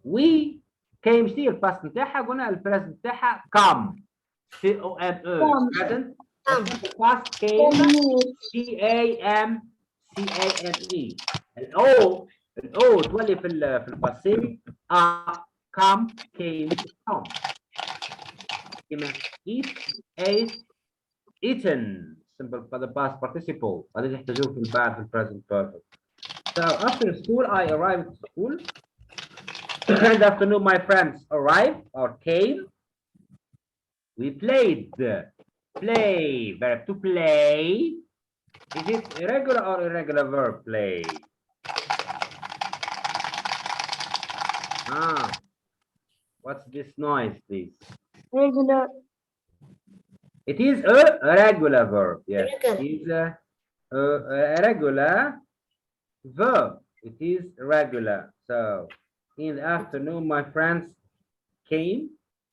We came still الباست نتاعها قلنا البريزنت نتاعها come. C-O-M-E.
Come.
Present.
Come.
The past came. C-A-M-C-A-M-E. الأو تولي في الباسي come came come. كما eat ate eaten. Simple for the past participle. هذا تحتاجوه في البعد في present perfect. So after school I arrived at school. And afternoon my friends arrived or came. We played. Play, verb to play. Is it irregular or irregular verb, play? What's this noise, please?
regular.
It is a regular verb. Yes,
Irregular.
it is a regular verb. It is regular. So, in the afternoon, my friends came.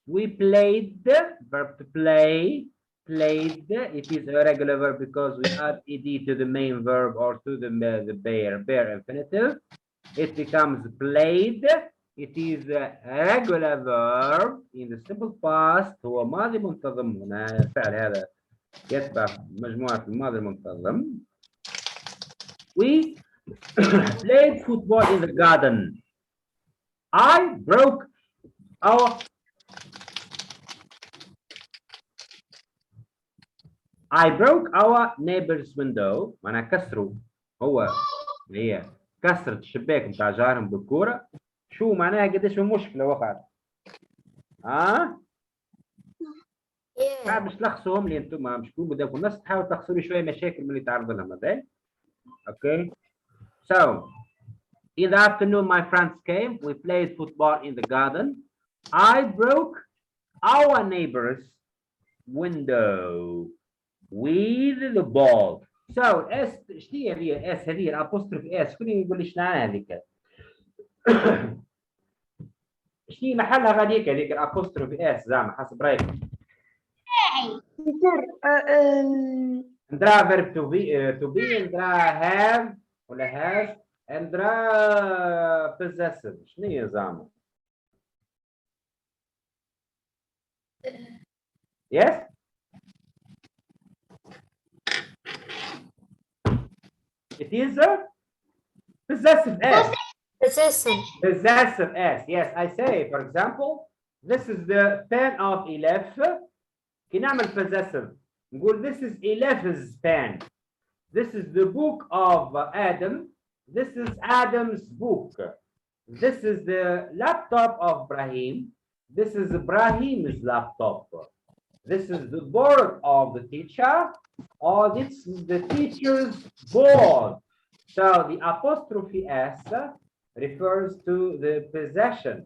We played the verb to play. Played. It is a regular verb because we add ed to the main verb or to the bare infinitive. It becomes played. It is a regular verb in the simple past. هو ماضي منتظم. هنا الفعل هذا يتبع مجموعة الماضي المنتظم. We played football in the garden. I broke our neighbor's window. معناها كسروا هي كسرت الشباك نتاع جارهم بالكورة. شو معناها قديش من مشكلة وقعت؟ باش تلخصوهم لي انتم مش تكونوا قدامكم الناس تحاول تخسروا شوية مشاكل من اللي تعرض لهم هذا. Okay. So in the afternoon my friends came. We played football in the garden. I broke our neighbor's window with the ball. So اس شنو هي اس هذه الابوستروف اس شكون يقول لي شنو هذيك؟ شنو محلها غاديك هذيك الابوستروف اس زعما حسب رايك؟ عندها verb to be عندها have ولا has عندها possessive. شنو هي زعما؟ Yes? It is a possessive S. Possessive S. Yes, I say, for example, this is the pen of Elif. كي نعمل possessive نقول this is Elif's pen. This is the book of Adam. This is Adam's book. This is the laptop of Brahim. This is Brahim's laptop. This is the board of the teacher, or this is the teacher's board. So the apostrophe S refers to the possession,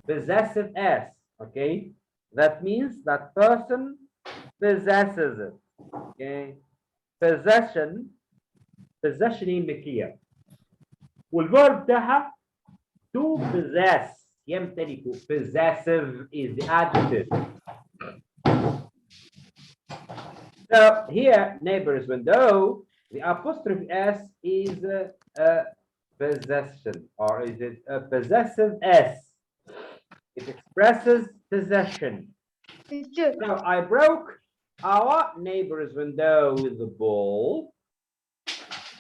possessive S, okay? That means that person possesses it, okay? Possession ملكية. والverb تاعها to possess. يمتلك. Possessive is the adjective. So here, neighbor's window, the apostrophe S is a possession, or is it a possessive S? It expresses possession. So I broke our neighbor's window with the ball.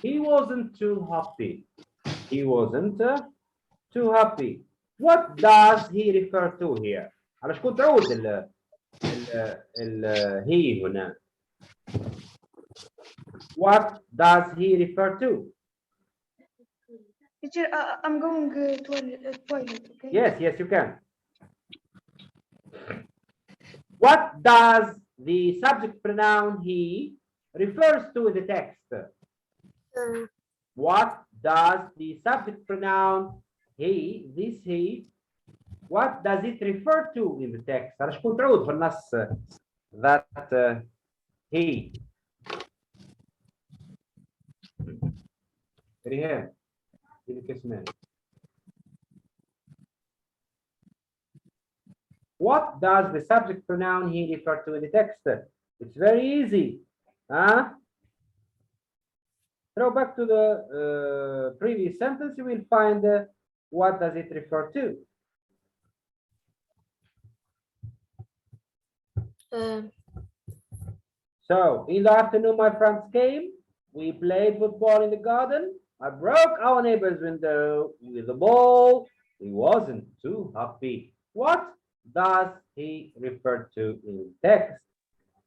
He wasn't too happy. He wasn't too happy. What does he refer to here? على شكون تعود he هنا. What does he refer to?
Teacher, I'm going to toilet, okay?
Yes, you can. What does the subject pronoun he refers to in the text? What does the subject pronoun he, what does it refer to in the text? على شكون تعود في النص that he. ريهام What does the subject pronoun he refer to in the text? It's very easy. Throw back to the previous sentence, you will find what does it refer to.
Um,
So in the afternoon, my friends came. We played football in the garden. I broke our neighbor's window with a ball. He wasn't too happy. What does he refer to in text?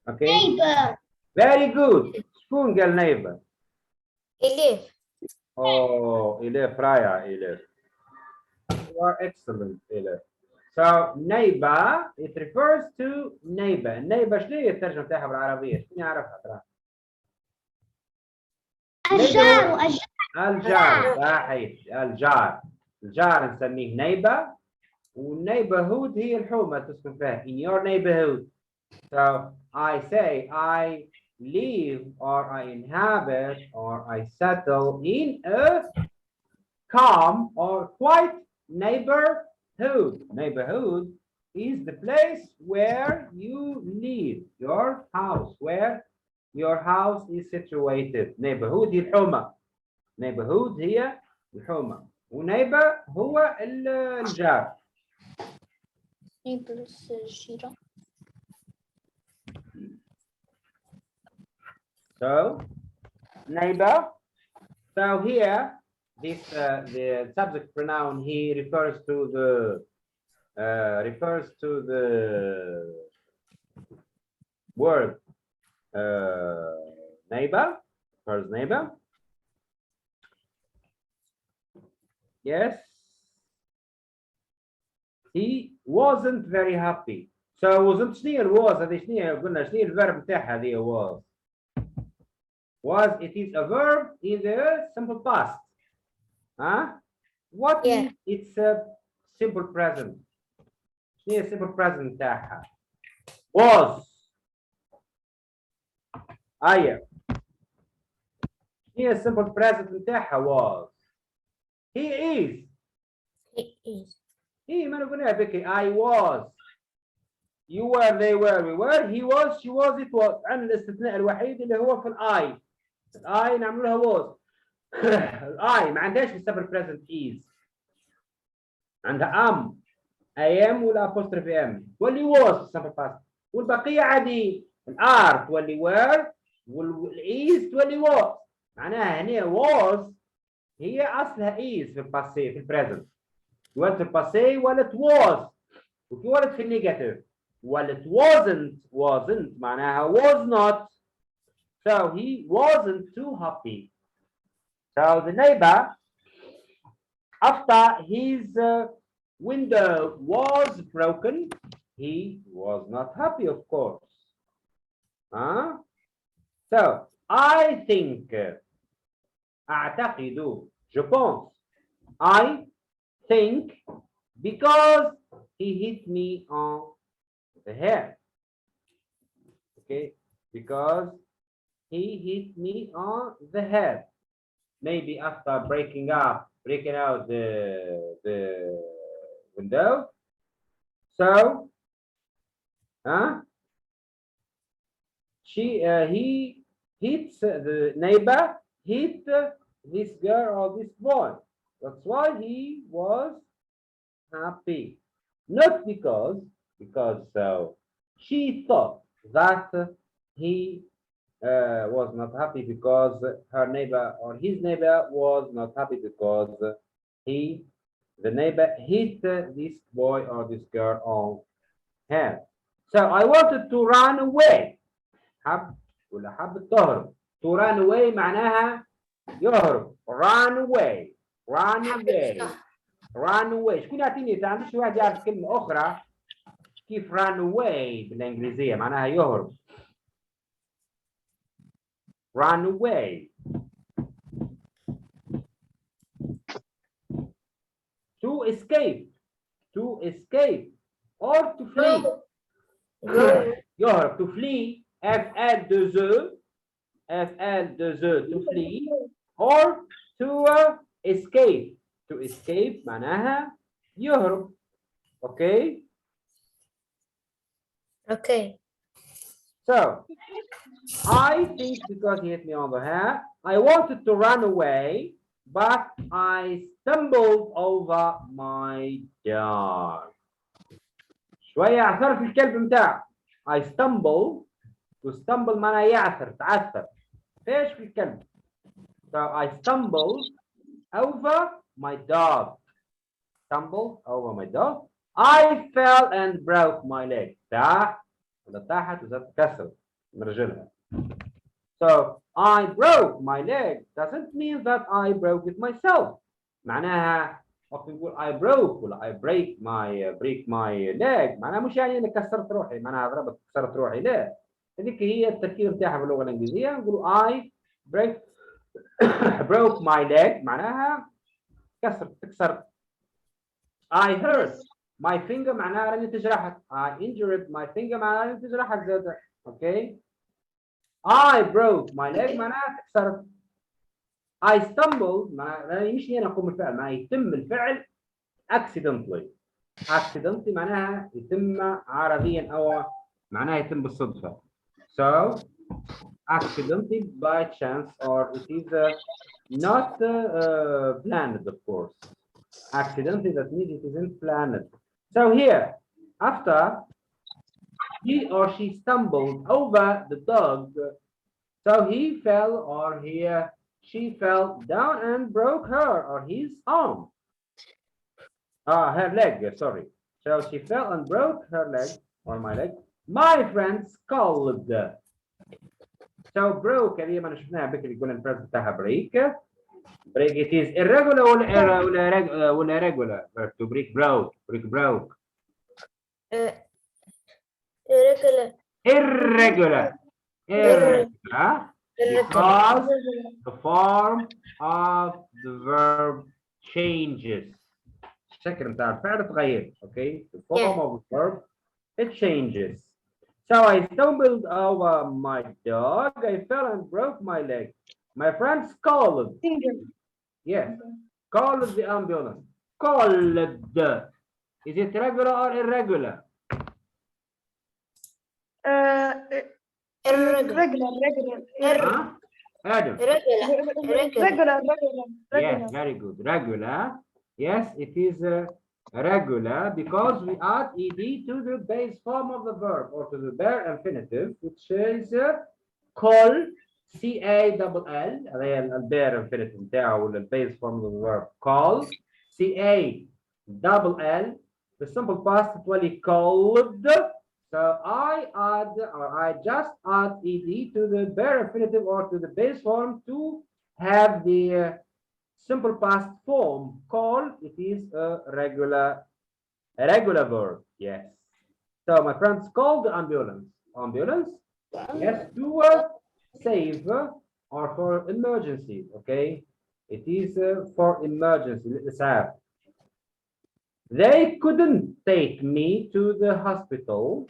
Okay,
Neighbor.
very good. شكون قال neighbor?
Elif.
Oh, Elif Raya, Elif. You are excellent, Elif. So neighbor, it refers to neighbor. Neighbor شنو هي الترجمة بتاعها بالعربية؟ شنو يعرفها ترى؟
الجار والجار.
الجار صحيح الجار. الجار نسميه neighbor والneighborhood هي الحومة تسكن فيها in your neighborhood. So I say I live or I inhabit or I settle in a calm or quiet neighborhood. Neighborhood is the place where you live, your house, where your house is situated. Neighborhood هي الحومة. Neighborhood هي الحومة. ونيبر هو الجار. So neighbor. So here this the subject pronoun he refers to the word neighbor, first neighbor. Yes, he wasn't very happy. So wasn't شنو was هذه شنو قلنا شنو الverb بتاعها هذه was it is a verb in the simple past. Huh? What is its simple present? شنو هي simple present بتاعها؟ was. شنو هي simple present بتاعها was. He is. He ما نقولها بكي I was. You were, they were, we were, he was, she was, it was. عن الاستثناء الوحيد اللي هو في I. I نعمل لها was. I ما عندهاش في simple present is. عندها am. I am ولا apostrophe am. واللي was simple past. والبقية عادي. are تولي were is تولي was. معناها هنا was هي أصلها is في الباسي في البريزنت. ولد في الباسي ولد was. وفي ولد في النيجاتيف. ولد wasn't معناها was not. So he wasn't too happy. So the neighbor, after his window was broken, he was not happy, of course. Huh? So I think, أعتقد, je pense, I think, because he hit me on the head. Okay, because he hit me on the head. Maybe after breaking out the window. So, he hits the neighbor, hit this girl or this boy. That's why he was happy. Not because she thought that he was not happy because her neighbor or his neighbor was not happy because the neighbor hit this boy or this girl on head. So I wanted to run away. حب ولا حب تهرب. To run away معناها يهرب. Run away. Run away. Run away. شكون يعطيني إذا عندش واحد يعرف كلمة أخرى كيف run away بالإنجليزية معناها يهرب. Run away. To escape. To escape. Or to flee. يهرب. To flee. FL2E. FL2E. To flee. Or to escape. To escape معناها يهرب. Okay.
Okay.
So, I think because he hit me on the head, I wanted to run away, but I stumbled over my dog. شوية عثر في الكلب متاعه. I stumble. To stumble معناها يعثر تعثر. فيش في الكلب. So I stumbled over my dog. Stumbled over my dog. I fell and broke my leg. تاح ولا تاحت وزادت كسر من رجلها. So I broke my leg doesn't mean that I broke it myself. معناها وقت نقول I broke ولا I break my leg معناها مش يعني اني كسرت روحي معناها ضربت كسرت روحي لا هذيك هي التركيب بتاعها باللغه الانجليزيه نقول I break broke my leg معناها كسرت. I hurt my finger معناها راني تجرحت. I injured my finger معناها راني تجرحت زاد. اوكي I broke my leg معناها كسرت. I stumbled معناها مش هنا نقوم بالفعل معناها يتم الفعل accidentally. accidentally معناها يتم عرضيا او معناها يتم بالصدفة. So accidentally by chance or it is not planned of course. Accidentally that means it isn't planned. So here after he or she stumbled over the dog. So he fell or she fell down and broke her or his arm. Her leg, sorry. So she fell and broke her leg or my leg. My friend scolded. So broke هذه ما شفناها بكري يقول الفرز بتاعها break. Break it is irregular ولا regular verb to break broke.
irregular.
Irregular. Because the form of the verb changes. الشكل بتاع الفعل تغير. Okay, the form of the verb it changes. So I stumbled over my dog. I fell and broke my leg. My friends called. Yes, called the ambulance. Called. Is it regular or irregular?
Regular.
Adam.
Regular.
Yes, very good. Regular. Yes, it is regular because we add ed to the base form of the verb or to the bare infinitive, which is call. CALL هذا البير infinitive بتاعه ولا البيس form of the verb call. CALL the simple past تولي called. So I add or I just add ed to the bare infinitive or to the base form to have the simple past form call. It is a regular verb. Yes. So my friends called the ambulance. Yes, to save or for emergency. Okay, it is for emergency. Let's have. They couldn't take me to the hospital.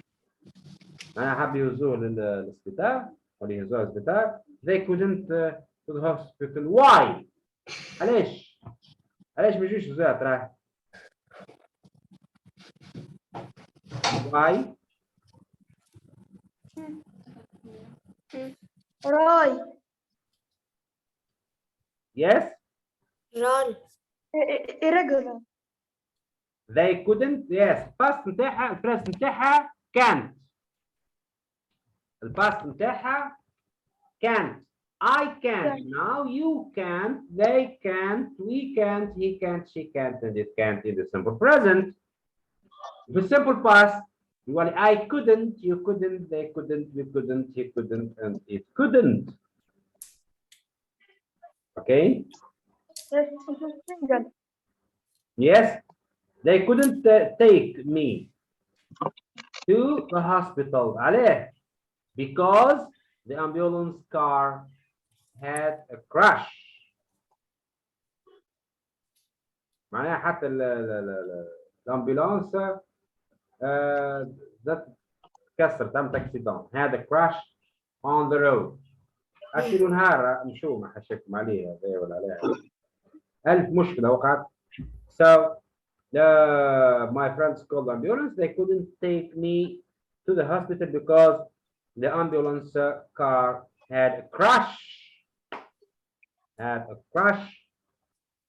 أنا حاب يوزوه للإسبيطار ولا يوزوه للإسبيطار. They couldn't to the hospital. Why? علاش ما يجوش يوزوها ترى. Why?
Right.
Yes.
Roll.
Irregular.
They couldn't. Yes. Past نتاعها البريس نتاعها can't. الباست نتاعها can't. I can't. Now you can't. They can't. We can't. He can't. She can't. And it can't in the simple present. The simple past. Well, I couldn't. You couldn't. They couldn't. We couldn't. He couldn't. And it couldn't. Okay. Yes. They couldn't take me to the hospital. عليه. Because the ambulance car had a crash. معناها حتى الامبولانس ذات كسر تم اكسيدون had a crash on the road. اشيلوا نهار نشوف ما حشكم عليها ولا عليها ألف مشكلة وقعت. So my friends called the ambulance. They couldn't take me to the hospital because the ambulance car had a crash.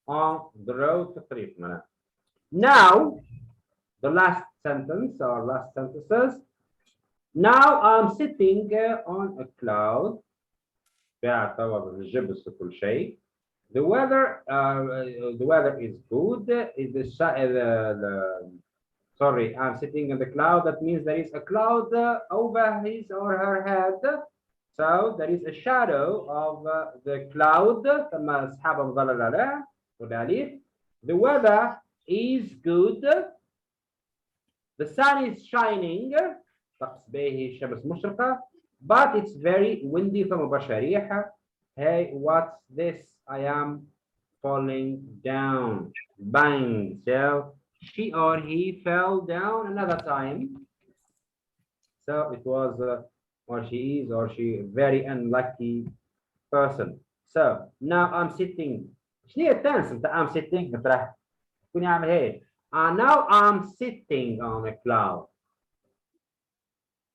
On the road تقريبا. Now the last sentence or last sentences. Now I'm sitting on a cloud. بيعتبر الجبس وكل شيء. The weather is good. Sorry, I'm sitting in the cloud. That means there is a cloud over his or her head. So there is a shadow of the cloud. كما سحابة مظللة عليها وعليه. The weather is good. The sun is shining. طقس باهي الشمس مشرقة. But it's very windy فما برشا ريحة. Hey, what's this? I am falling down. Bang. So she or he fell down another time. So it was or she is or she a very unlucky person. So now I'm sitting. شنو هي التنس انت I'm sitting نطرح شكون يعمل هيك؟ now I'm sitting on a cloud.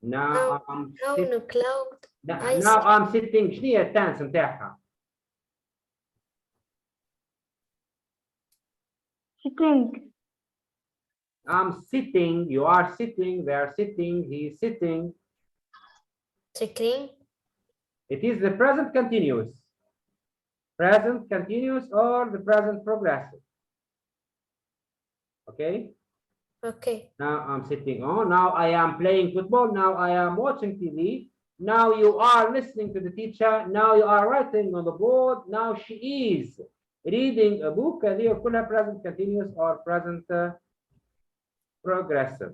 Now I'm
on a cloud.
now I'm sitting. شنو هي التنس نتاعها؟
sitting.
I'm sitting, you are sitting, they are sitting, he is sitting.
Sitting.
It is the present continuous. Present continuous or the present progressive. Okay?
Okay.
Now I'm sitting on. Now I am playing football. Now I am watching TV. Now you are listening to the teacher. Now you are writing on the board. Now she is reading a book. هذه كلها present continuous or present progressive.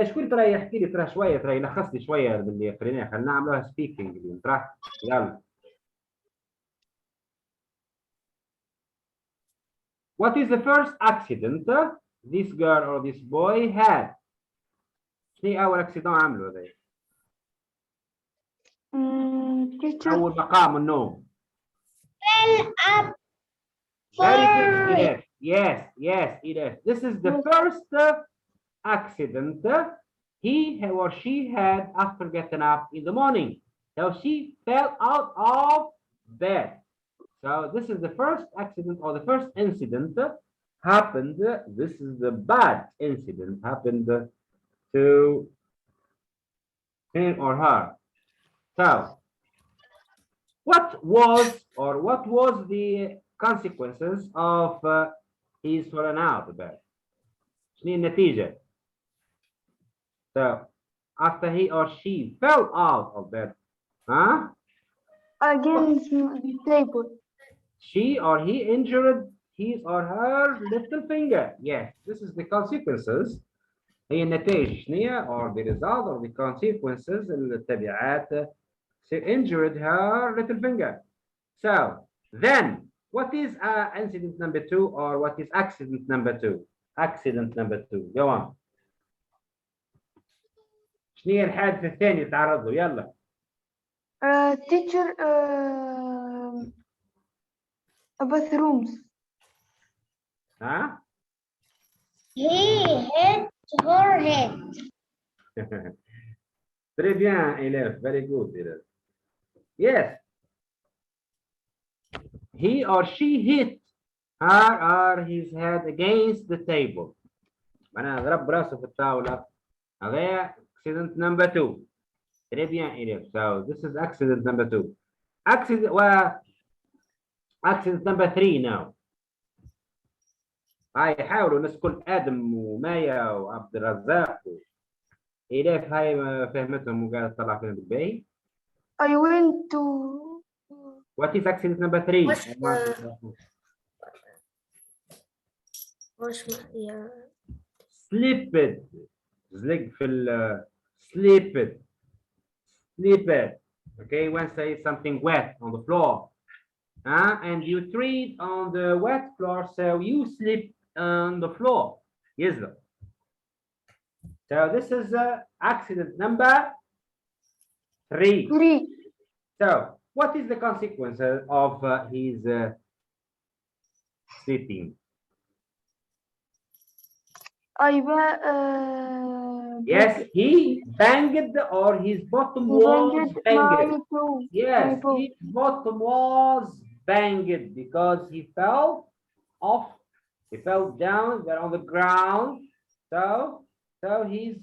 شكون ترى يحكي لي ترى شويه ترى يلخص لي شويه باللي قريناه خلينا نعملوها سبيكينج اللي نطرح يلا. What is the first accident this girl or this boy had? شنو هي أول أكسيدون عملوا هذا؟
teacher.
أول مقام النوم.
Fell up.
Very good, Edith. Yes, Edith. This is the first accident he or she had after getting up in the morning. So she fell out of bed. So this is the first accident or the first incident happened. This is the bad incident happened to him or her. So what was the consequences of his falling out of bed? شنو النتيجة؟ So after he or she fell out of bed,
Against the table.
she or he injured his or her little finger. Yes, this is the consequences. هي النتائج شنو or the result or the consequences التبعات. She injured her little finger. So then what is incident number 2 or what is accident number 2? Accident number 2. Go on. شنو هي الحادث الثاني تعرض له؟ يلا.
Teacher. Bathrooms.
ها؟
He hit her head.
Très bien, élève. Very good, élève. Yes. He or she hit her or his head against the table. معناها ضرب راسه في الطاولة. هذا accident number 2. Très bien, élève. So this is accident number 2. Accident number 3 now. هاي حاولوا الناس كل آدم ومايا وعبد الرزاق إيلاف هاي فهمتهم وقاعدة تطلع فيهم بالباهي.
I went to.
What is accident number 3? Slipped. زلق في slipped. Okay, when say something wet on the floor. And you tread on the wet floor, so you slip on the floor. Yes. So this is accident number 3.
3.
So what is the consequence of his slipping? Yes, he banged or his bottom was banged. Yes, his bottom was banged because he fell off. He fell down there on the ground So his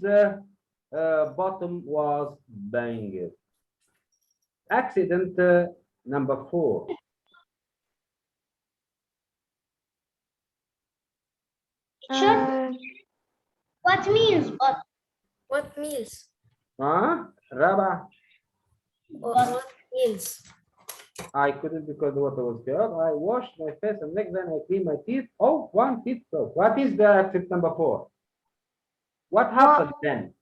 bottom was banged. Accident number 4.
Teacher,
uh,
what means but?
What meals?
Raba,
What meals?
I couldn't because the water was cold. I washed my face and neck, then I cleaned my teeth. Oh, one teeth broke. What is the accident number 4? What happened then?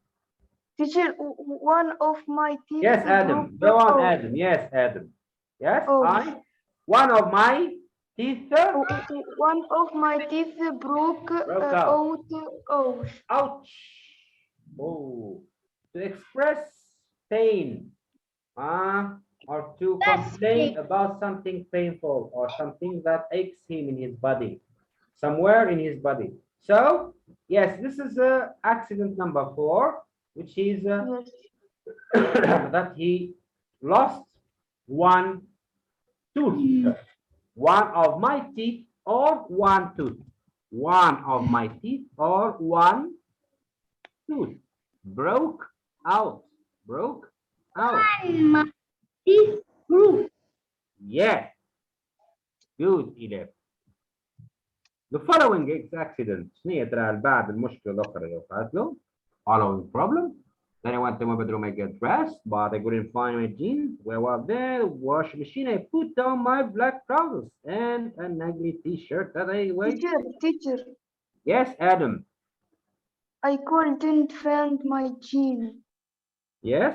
teacher, one of my teeth
Yes, Adam. Go
broke.
on, Adam. Yes, Adam. Yes,
Oh.
one of my teeth
One of my teeth broke
broke out.
out. Oh.
Ouch. Oh, to express pain, or to
That's
complain
it.
about something painful or something that aches him in his body, somewhere in his body. So, yes, this is accident number 4, which is
Yes.
that he lost one tooth. One of my teeth or one tooth. One of my teeth or one tooth. Broke out. Broke out.
And my teeth grew.
Yeah. Good, Elif. The following accident. شنو هي ترى بعد المشكلة الأخرى اللي وقعت له. Following problem. Then I went to my bedroom, I get dressed, but I couldn't find my jeans. Where was there? Washing machine. I put on my black trousers and an ugly t-shirt that I wear.
Teacher,
Yes, Adam.
I couldn't find my jeans.
Yes,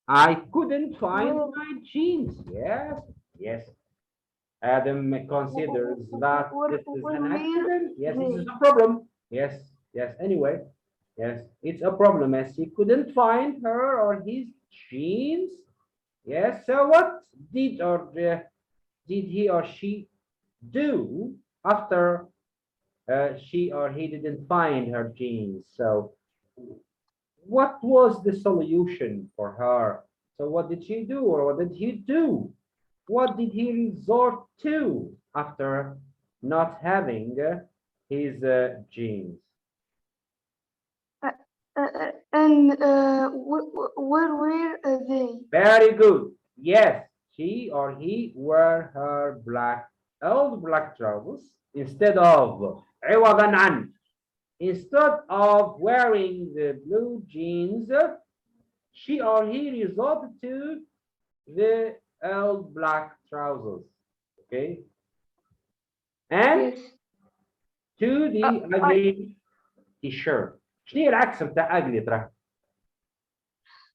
I couldn't find
Where-
my jeans. Yes, yes. Adam considers that this is an
where
accident. Yes, this
they?
is a problem. Yes, yes. Anyway, yes, it's a problem as he couldn't find her or his jeans. Yes. So what did he or she do after she or he didn't find her jeans? So what was the solution for her? So what did she do or what did he do? What did he resort to after not having his jeans?
And where were they?
Very good. Yes, she or he wear her old black trousers instead of عوضاً عن. Instead of wearing the blue jeans, she or he resorted to the old black trousers. Okay. And
Yes.
to the ugly t-shirt. شنو هي العكس بتاع ugly ترى؟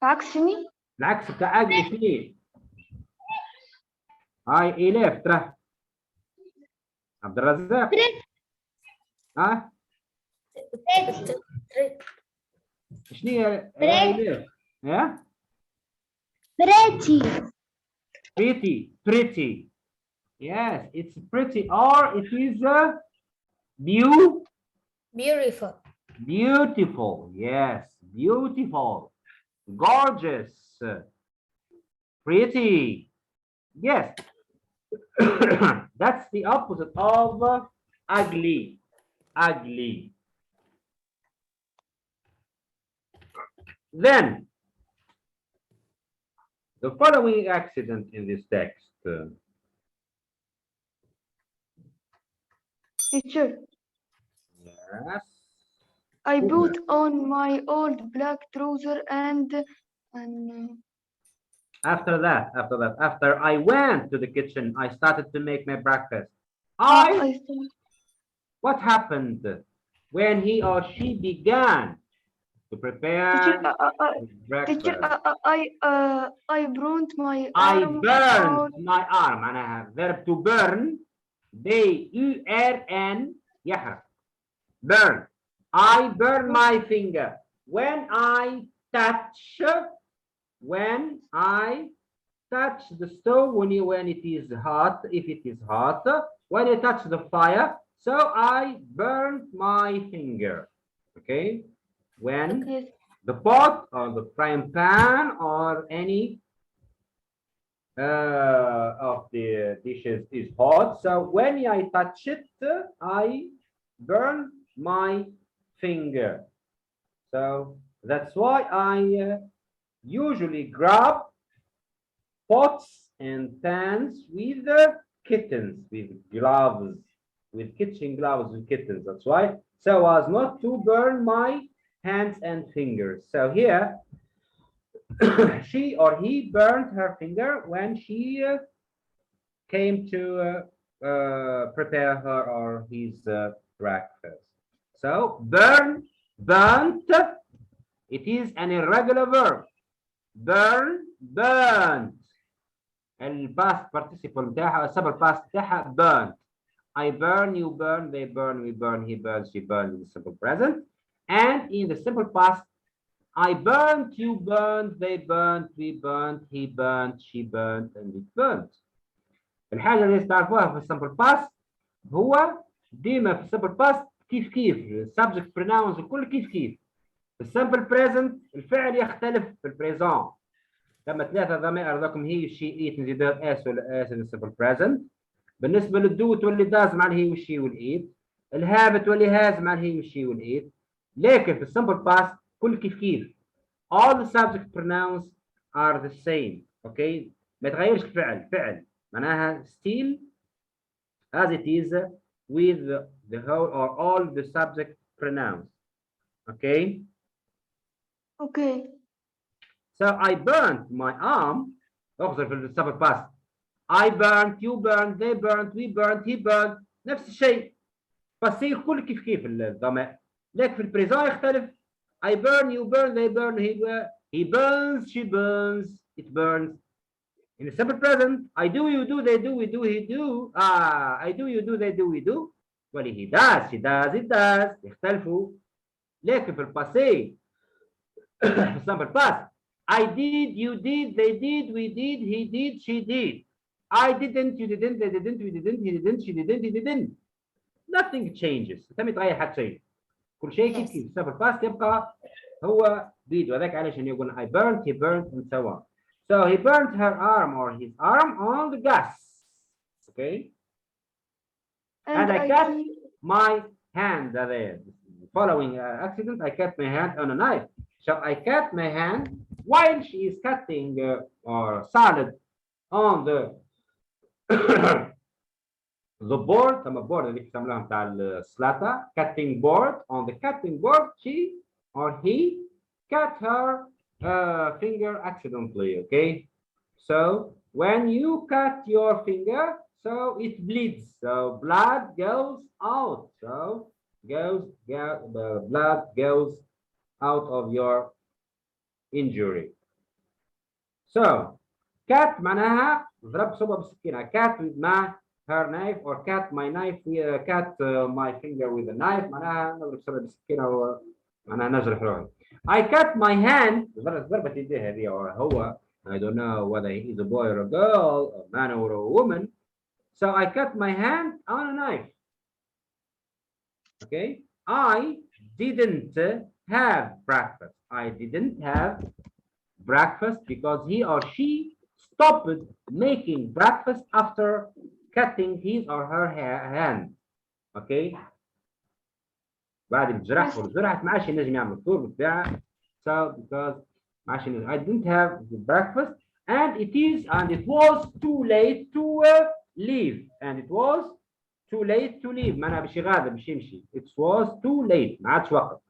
عكسني.
العكس بتاع ugly شنو هي؟ هاي إيلاف ترى. عبد الرزاق. ها؟ شنو هي إيلاف؟ ها؟
Pretty.
Pretty. Yes, it's pretty or it is
Beautiful.
beautiful. Yes, beautiful, gorgeous, pretty. Yes, that's the opposite of ugly. Ugly. Then the following accident in this text.
Teacher,
Yes.
I
Good.
put on my old black trouser and
After I went to the kitchen, I started to make my breakfast.
I
What happened when he or she began to prepare his breakfast?
teacher, I burnt my
I
arm
burned my arm. معناها verb to burn. B-U-R-N يحرق. Burn. I burn my finger. When I touch the stove, when it is hot, if it is hot, when I touch the fire, so I burn my finger. Okay? When
Yes.
the pot or the frying pan or any of the dishes is hot, so when I touch it, I burn my finger. So that's why I usually grab pots and pans with the kittens, with gloves, with kitchen gloves with kittens. That's why. So as not to burn my hands and fingers. So here, she or he burned her finger when she came to prepare her or his breakfast. So burn, burnt. It is an irregular verb. Burn, burnt. الباست participle بتاعها السبب past بتاعها burnt. I burn, you burn, they burn, we burn, he burns, she burns in the simple present. And in the simple past, I burnt, you burnt, they burnt, we burnt, he burnt, she burnt, and it burnt. الحاجة اللي تعرفوها في السمبل باست هو ديما في السمبل باست كيف كيف السبجكت بروناونز الكل كيف كيف. في السمبل بريزنت الفعل يختلف في البريزون. لما ثلاثة ضمائر ذاكم هي شي ايت نزيد اس ولا اس السمبل بريزنت. بالنسبة للدو تولي داز مع الهي والشي والايت. الهاب تولي هاز مع الهي والشي والايت. لكن في السمبل باست كل كيف كيف. All the subject pronouns are the same. اوكي ما يتغيرش الفعل فعل. معناها still as it is with the whole or all the subject pronouns. Okay.
Okay.
So I burnt my arm. اخذ في السبب past. I burnt, you burnt, they burnt, we burnt, he burnt. نفس الشيء. بس هي الكل كيف كيف الضمائر. لكن في البريزون يختلف. I burn, you burn, they burn, he burns, she burns, it burns. In the simple present, I do, you do, they do, we do, he do. I do, you do, they do, we do. Well, he does, she does, it does. يختلفوا. لكن في الباسي في simple past, I did, you did, they did, we did, he did, she did. I didn't, you didn't, they didn't, we didn't, he didn't, she didn't, he didn't. Nothing changes. لم يتغير حتى شيء. كل شيء كيف كيف. simple past يبقى هو بيد وذاك علشان يقول I burnt, he burnt, and so on. So he burnt her arm or his arm on the gas. Okay. And I cut my hand there. Following accident, I cut my hand on a knife. So I cut my hand while she is cutting or salad on the the board. ثم board اللي بيسموها بتاع السلطة. Cutting board. On the cutting board, she or he cut her finger accidentally. Okay. So when you cut your finger, so it bleeds. So blood goes out. So the blood goes out of your injury. So cut معناها ضرب صبع بالسكينة. Cut with my her knife or cut my knife. Cut my finger with a knife معناها نضرب صبع بالسكينة معناها نجرح روحي. I cut my hand. ضربت يديه هذه or هو. I don't know whether he's a boy or a girl, a man or a woman. So I cut my hand on a knife. Okay. I didn't have breakfast. I didn't have breakfast because he or she stopped making breakfast after cutting his or her hand. Okay. بعد الجرح والجرح ما عادش ينجم يعمل الطول بتاعه. So because I didn't have the breakfast and it was too late to leave. And it was too late to leave. معناها باش يغادر باش يمشي. It was too late. ما عادش وقت.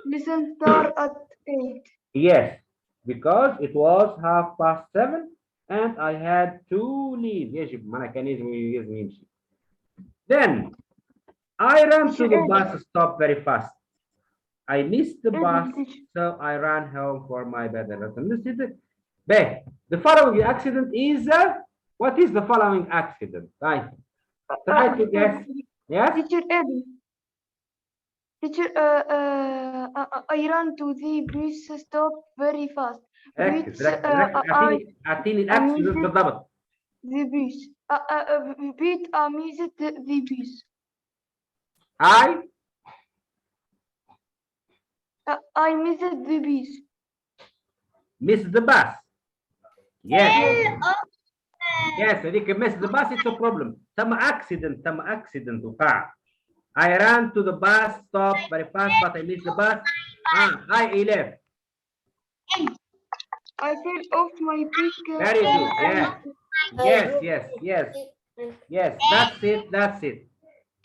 Listen star at 8.
Yes, because it was 7:30 and I had to leave. يجب معناها كان يجب يمشي. Then I ran to the bus stop very fast. I missed the bus, so I ran home for my bed. The following accident is what is the following accident? Try to guess. Yes.
Teacher, I ran to the bus stop very fast.
أعطيني الأكسيدنت بالضبط.
The bus. Beat missed the bus. I missed the bus.
Missed the bus. Yes. Yes, هذيك miss the bus, it's a problem. تم accident وقع. I ran to the bus stop very fast, but I missed the bus. Hi, Elif.
I fell off my big.
Very good. Yeah. Yes,
broke
yes, yes,
and
yes. That's it. That's it.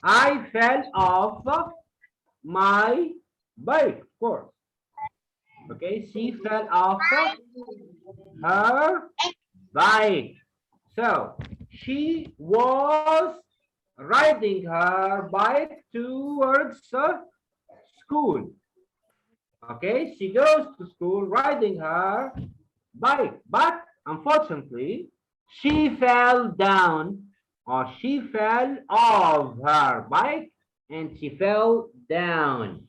I fell off my bike, of course. Okay, she fell off her bike. So she was riding her bike towards school. Okay, she goes to school riding her bike, but unfortunately, she fell down or she fell off her bike and she fell down.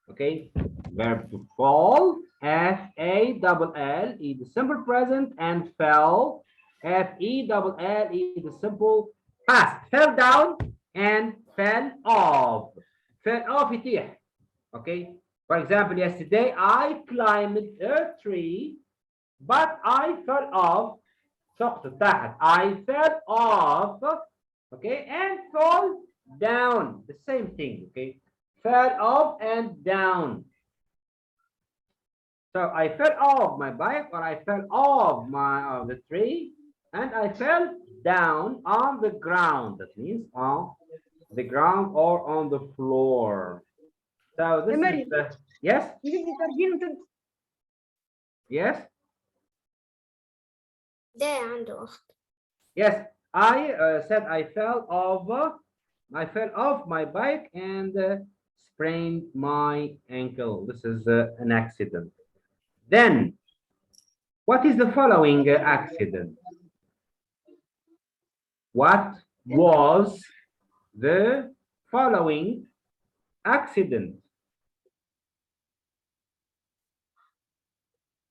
Okay, verb to fall, F-A-L-L, the simple present, and fell, F-E-L-L, the simple past. Fell down and fell off. Fell off يطيح. Okay, for example, yesterday I climbed a tree, but I fell off. سقط تحت. I fell off, okay, and fall down. The same thing, okay. Fell off and down. So I fell off my bike, or I fell off the tree, and I fell down on the ground. That means on the ground or on the floor. So this is the yes, yes,
ده عنده أخت.
yes. I said I fell off my bike and sprained my ankle. This is an accident. Then, what is the following accident? What was the following accident?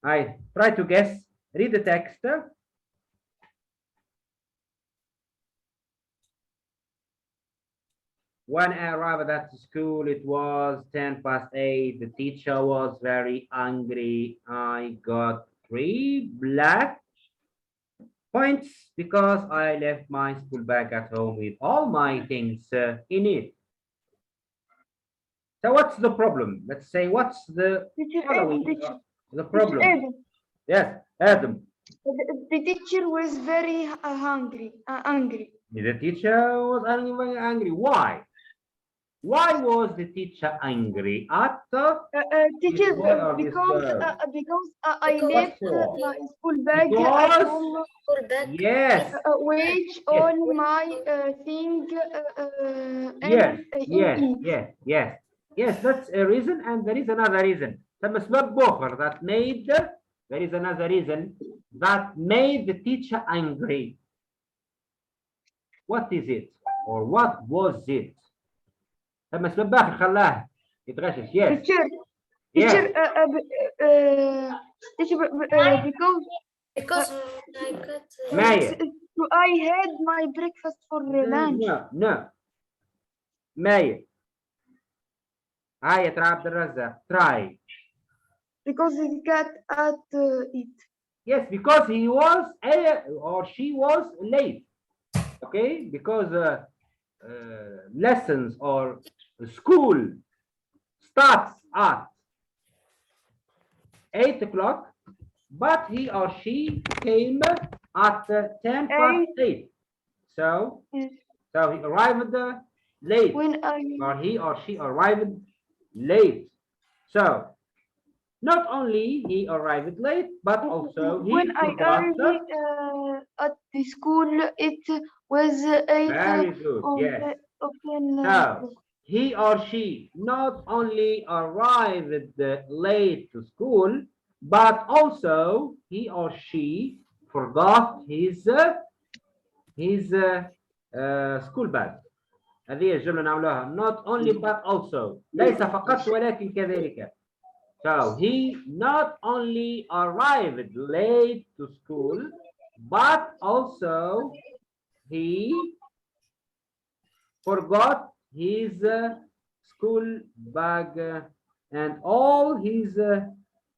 I try to guess. Read the text. When I arrived at school, it was 10 past 8. The teacher was very angry. I got 3 black points because I left my school bag at home with all my things in it. So what's the problem? Let's say what's the following the problem? Yes, Adam.
The teacher was very angry.
The teacher was very angry. Why? Why was the teacher angry at
Teacher,
boy or this
because
girl?
I
Because
left
for?
my school bag at
Because
home,
pull back.
yes,
which all my thing
yes,
in
yes,
it.
yes. That's a reason, and there is another reason. ثم أسباب بوخر that made. There is another reason that made the teacher angry. What is it, or what was it? ثم أسباب باخر خلاه يتغشش. Yes,
Teacher,
yes.
teacher,
Because I got
مايا.
I had my breakfast for lunch.
No. مايا. هاي ترى عبد الرزاق. Try.
Because he got at it.
Yes, because he was or she was late. Okay, because lessons or school starts at 8 o'clock, but he or she came at 10 past 8. So he arrived late, or he or she arrived late. So not only he arrived late, but also he
when
forgot.
I arrived at the school, it was 8.
Very good. Yes. So he or she not only arrived late to school, but also he or she forgot his school bag. هذه الجملة نعملوها. Not only but also. ليس فقط ولكن كذلك. So he not only arrived late to school, but also he forgot his school bag and all his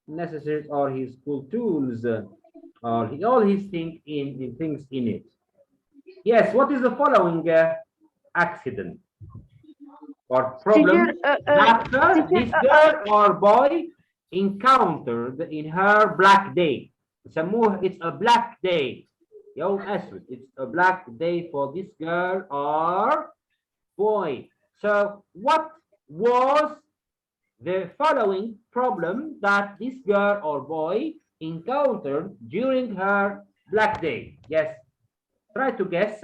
necessaries or his school tools or all his things in it. Yes, what is the following accident? or problem after
teacher,
this girl or boy encountered in her black day. يسموه it's a black day. يوم أسود. It's a black day for this girl or boy. So what was the following problem that this girl or boy encountered during her black day? Yes. Try to guess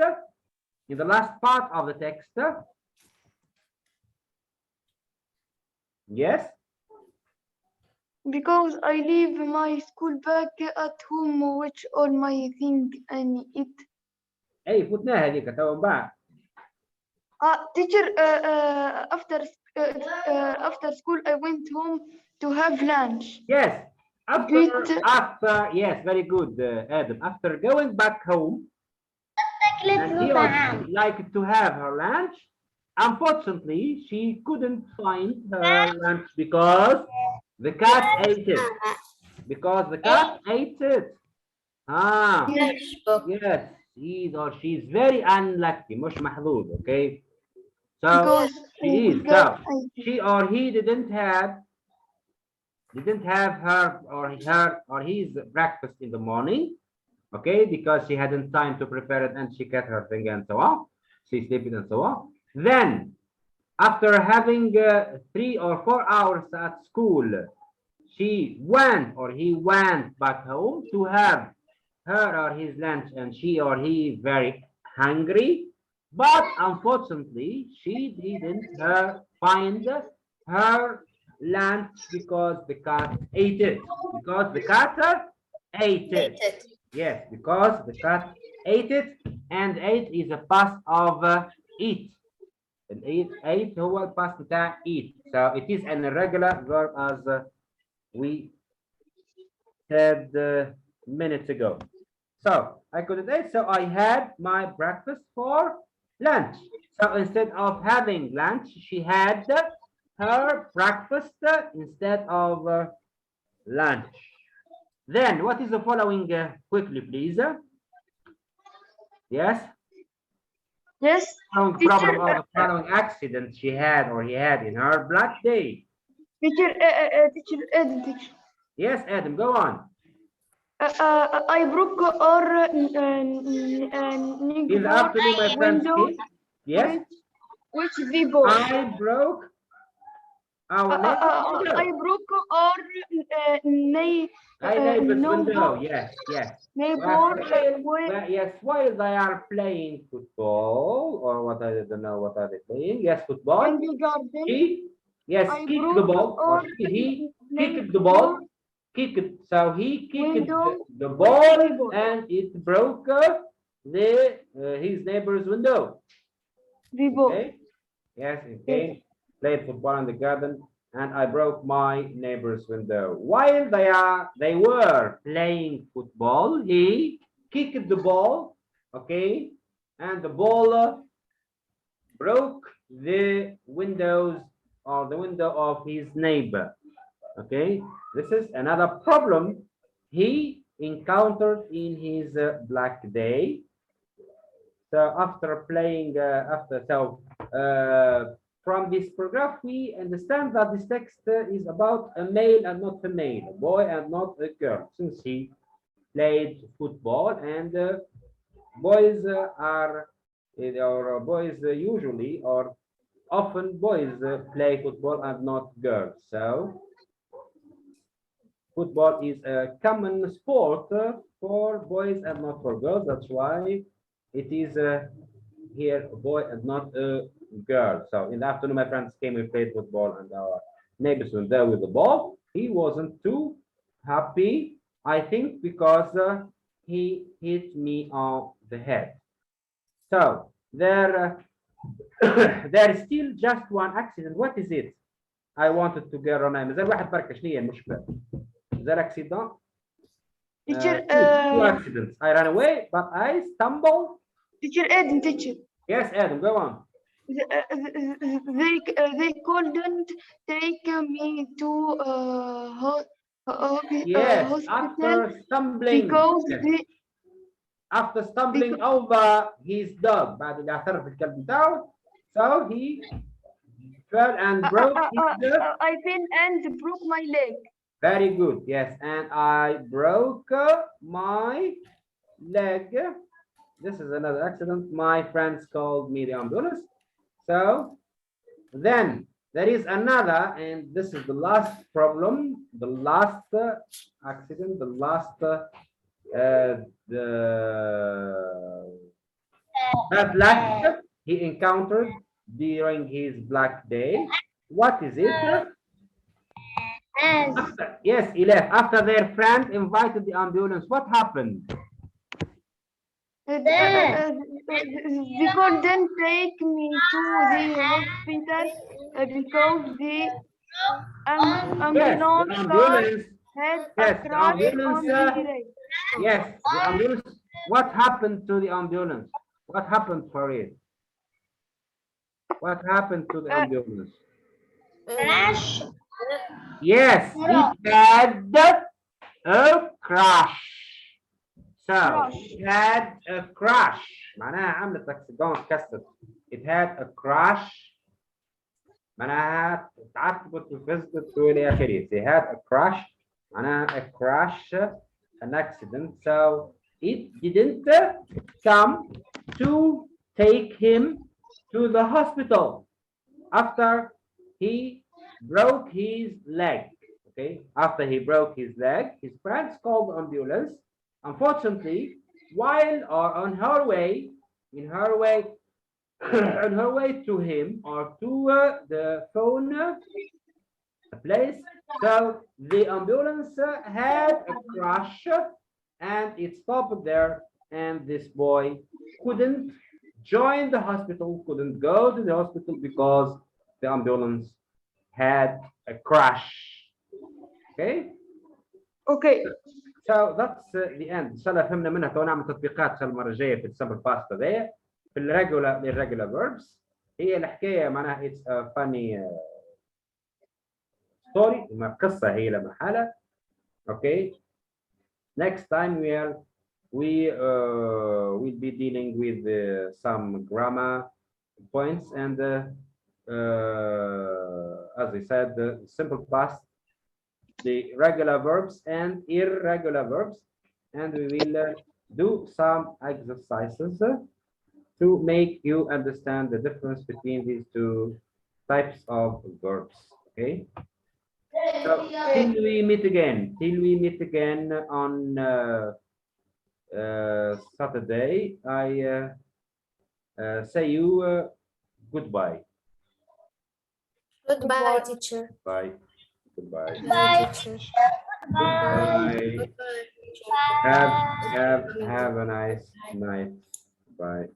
in the last part of the text. Yes.
because I leave my school bag at home, which all my thing and it.
اي فتناها هذيك تو من بعد.
Teacher, after school, I went home to have lunch.
Yes.
But-
After yes, very good, Adam. After going back home, and she was like to have her lunch. Unfortunately, she couldn't find her lunch because the cat ate it. Because the cat ate it. Ah,
textbook.
yes, he's or she's very unlucky. مش محظوظ, okay? So
Because
she is. So she or he didn't have her or his breakfast in the morning, okay, because she hadn't time to prepare it and she cut her finger and so on. She sleeping and so on. Then, after having 3 or 4 hours at school, she went or he went back home to have her or his lunch, and she or he is very hungry. But unfortunately, she didn't find her lunch because the cat ate it. Because the cat ate it. Yes, because the cat ate it, and ate is a past of eat. And ate هو الباست بتاع eat. So it is an irregular verb as we said minutes ago. So I couldn't eat, so I had my breakfast for lunch. So instead of having lunch, she had her breakfast instead of lunch. Then what is the following quickly, please? Yes?
yes,
Following
teacher,
problem or the following accident she had or he had in her black day.
teacher, teacher.
Yes, Adam, go on.
I broke or
In the afternoon, my friends came. Yes?
which they broke.
I broke our neighbor's window.
I broke or
Neighbor's
no,
window. Yes, yes.
neighbor.
Yes, while they are playing football, or what I don't know what are they playing. Yes, football.
in the garden.
He, yes,
I
kicked the
broke
ball, or
or
he kicked
neighbor
the ball. Kicked, so he kicked
window
the ball,
neighbor.
and it broke his neighbor's window.
We broke.
Okay. Yes, he came, played football in the garden, and I broke my neighbor's window. While they were playing football, he kicked the ball, okay, and the ball broke the windows or the window of his neighbor. Okay, this is another problem he encountered in his black day. So after playing, from this paragraph, we understand that this text is about a male and not a male, a boy and not a girl, since he played football, and boys usually or often boys play football and not girls. So football is a common sport for boys and not for girls. That's why it is here a boy and not a girl. So in the afternoon, my friends came, we played football, and our neighbors were there with the ball. He wasn't too happy, I think, because he hit me on the head. So there is still just one accident. What is it? I wanted to get on name. واحد بركة شنو هي المشكلة؟ Is that accident?
Teacher,
Two accidents. I ran away, but I stumbled.
teacher Adam, teacher.
Yes, Adam, go on.
They couldn't take me to
Yes,
hospital
after stumbling.
because
Yes.
they
After stumbling over his dog بعد اللي اعترف الكلب بتاعه, so he fell and broke his
I fell and broke my leg.
Very good. Yes, and I broke my leg. This is another accident. My friends called me the ambulance. So then there is another, and this is the last problem, the last accident, the last the bad luck he encountered during his black day. What is it?
As
Yes, he left. After their friend invited the ambulance, what happened?
Then-
They couldn't take me to the hospital because the
Yes, the
ambulance car
ambulance.
had a
Yes, the
crash
ambulance.
on the leg.
Yes, the ambulance. What happened to the ambulance? What happened for it? What happened to the ambulance?
crash.
Yes, it had a crash. So it had a crash. معناها عملت اكسيدون اتكسرت. It had a crash. معناها تعربت وفزت والى اخره. They had a crash. معناها a crash, an accident. So it didn't come to take him to the hospital after he broke his leg. Okay, after he broke his leg, his friends called the ambulance. Unfortunately, while or on her way, in her way, on her way to him or to the phone place, so the ambulance had a crash and it stopped there, and this boy couldn't join the hospital, couldn't go to the hospital because the ambulance had a crash. Okay,
Okay.
so that's the end. ان شاء الله فهمنا منها. تو نعمل تطبيقات ان شاء الله المره الجايه في السمبل باست هذايا في الريجولار فيربس. هي الحكايه معناها اتس فاني ستوري، قصه هي لا محاله. Okay, next time we'll be dealing with some grammar points and as I said, the simple past, the regular verbs and irregular verbs, and we will do some exercises to make you understand the difference between these two types of verbs. Okay, so till we meet again on Saturday, I say you goodbye.
Goodbye, teacher.
Bye. Goodbye.
Goodbye, teacher.
Goodbye.
Goodbye.
Have a nice night. Bye.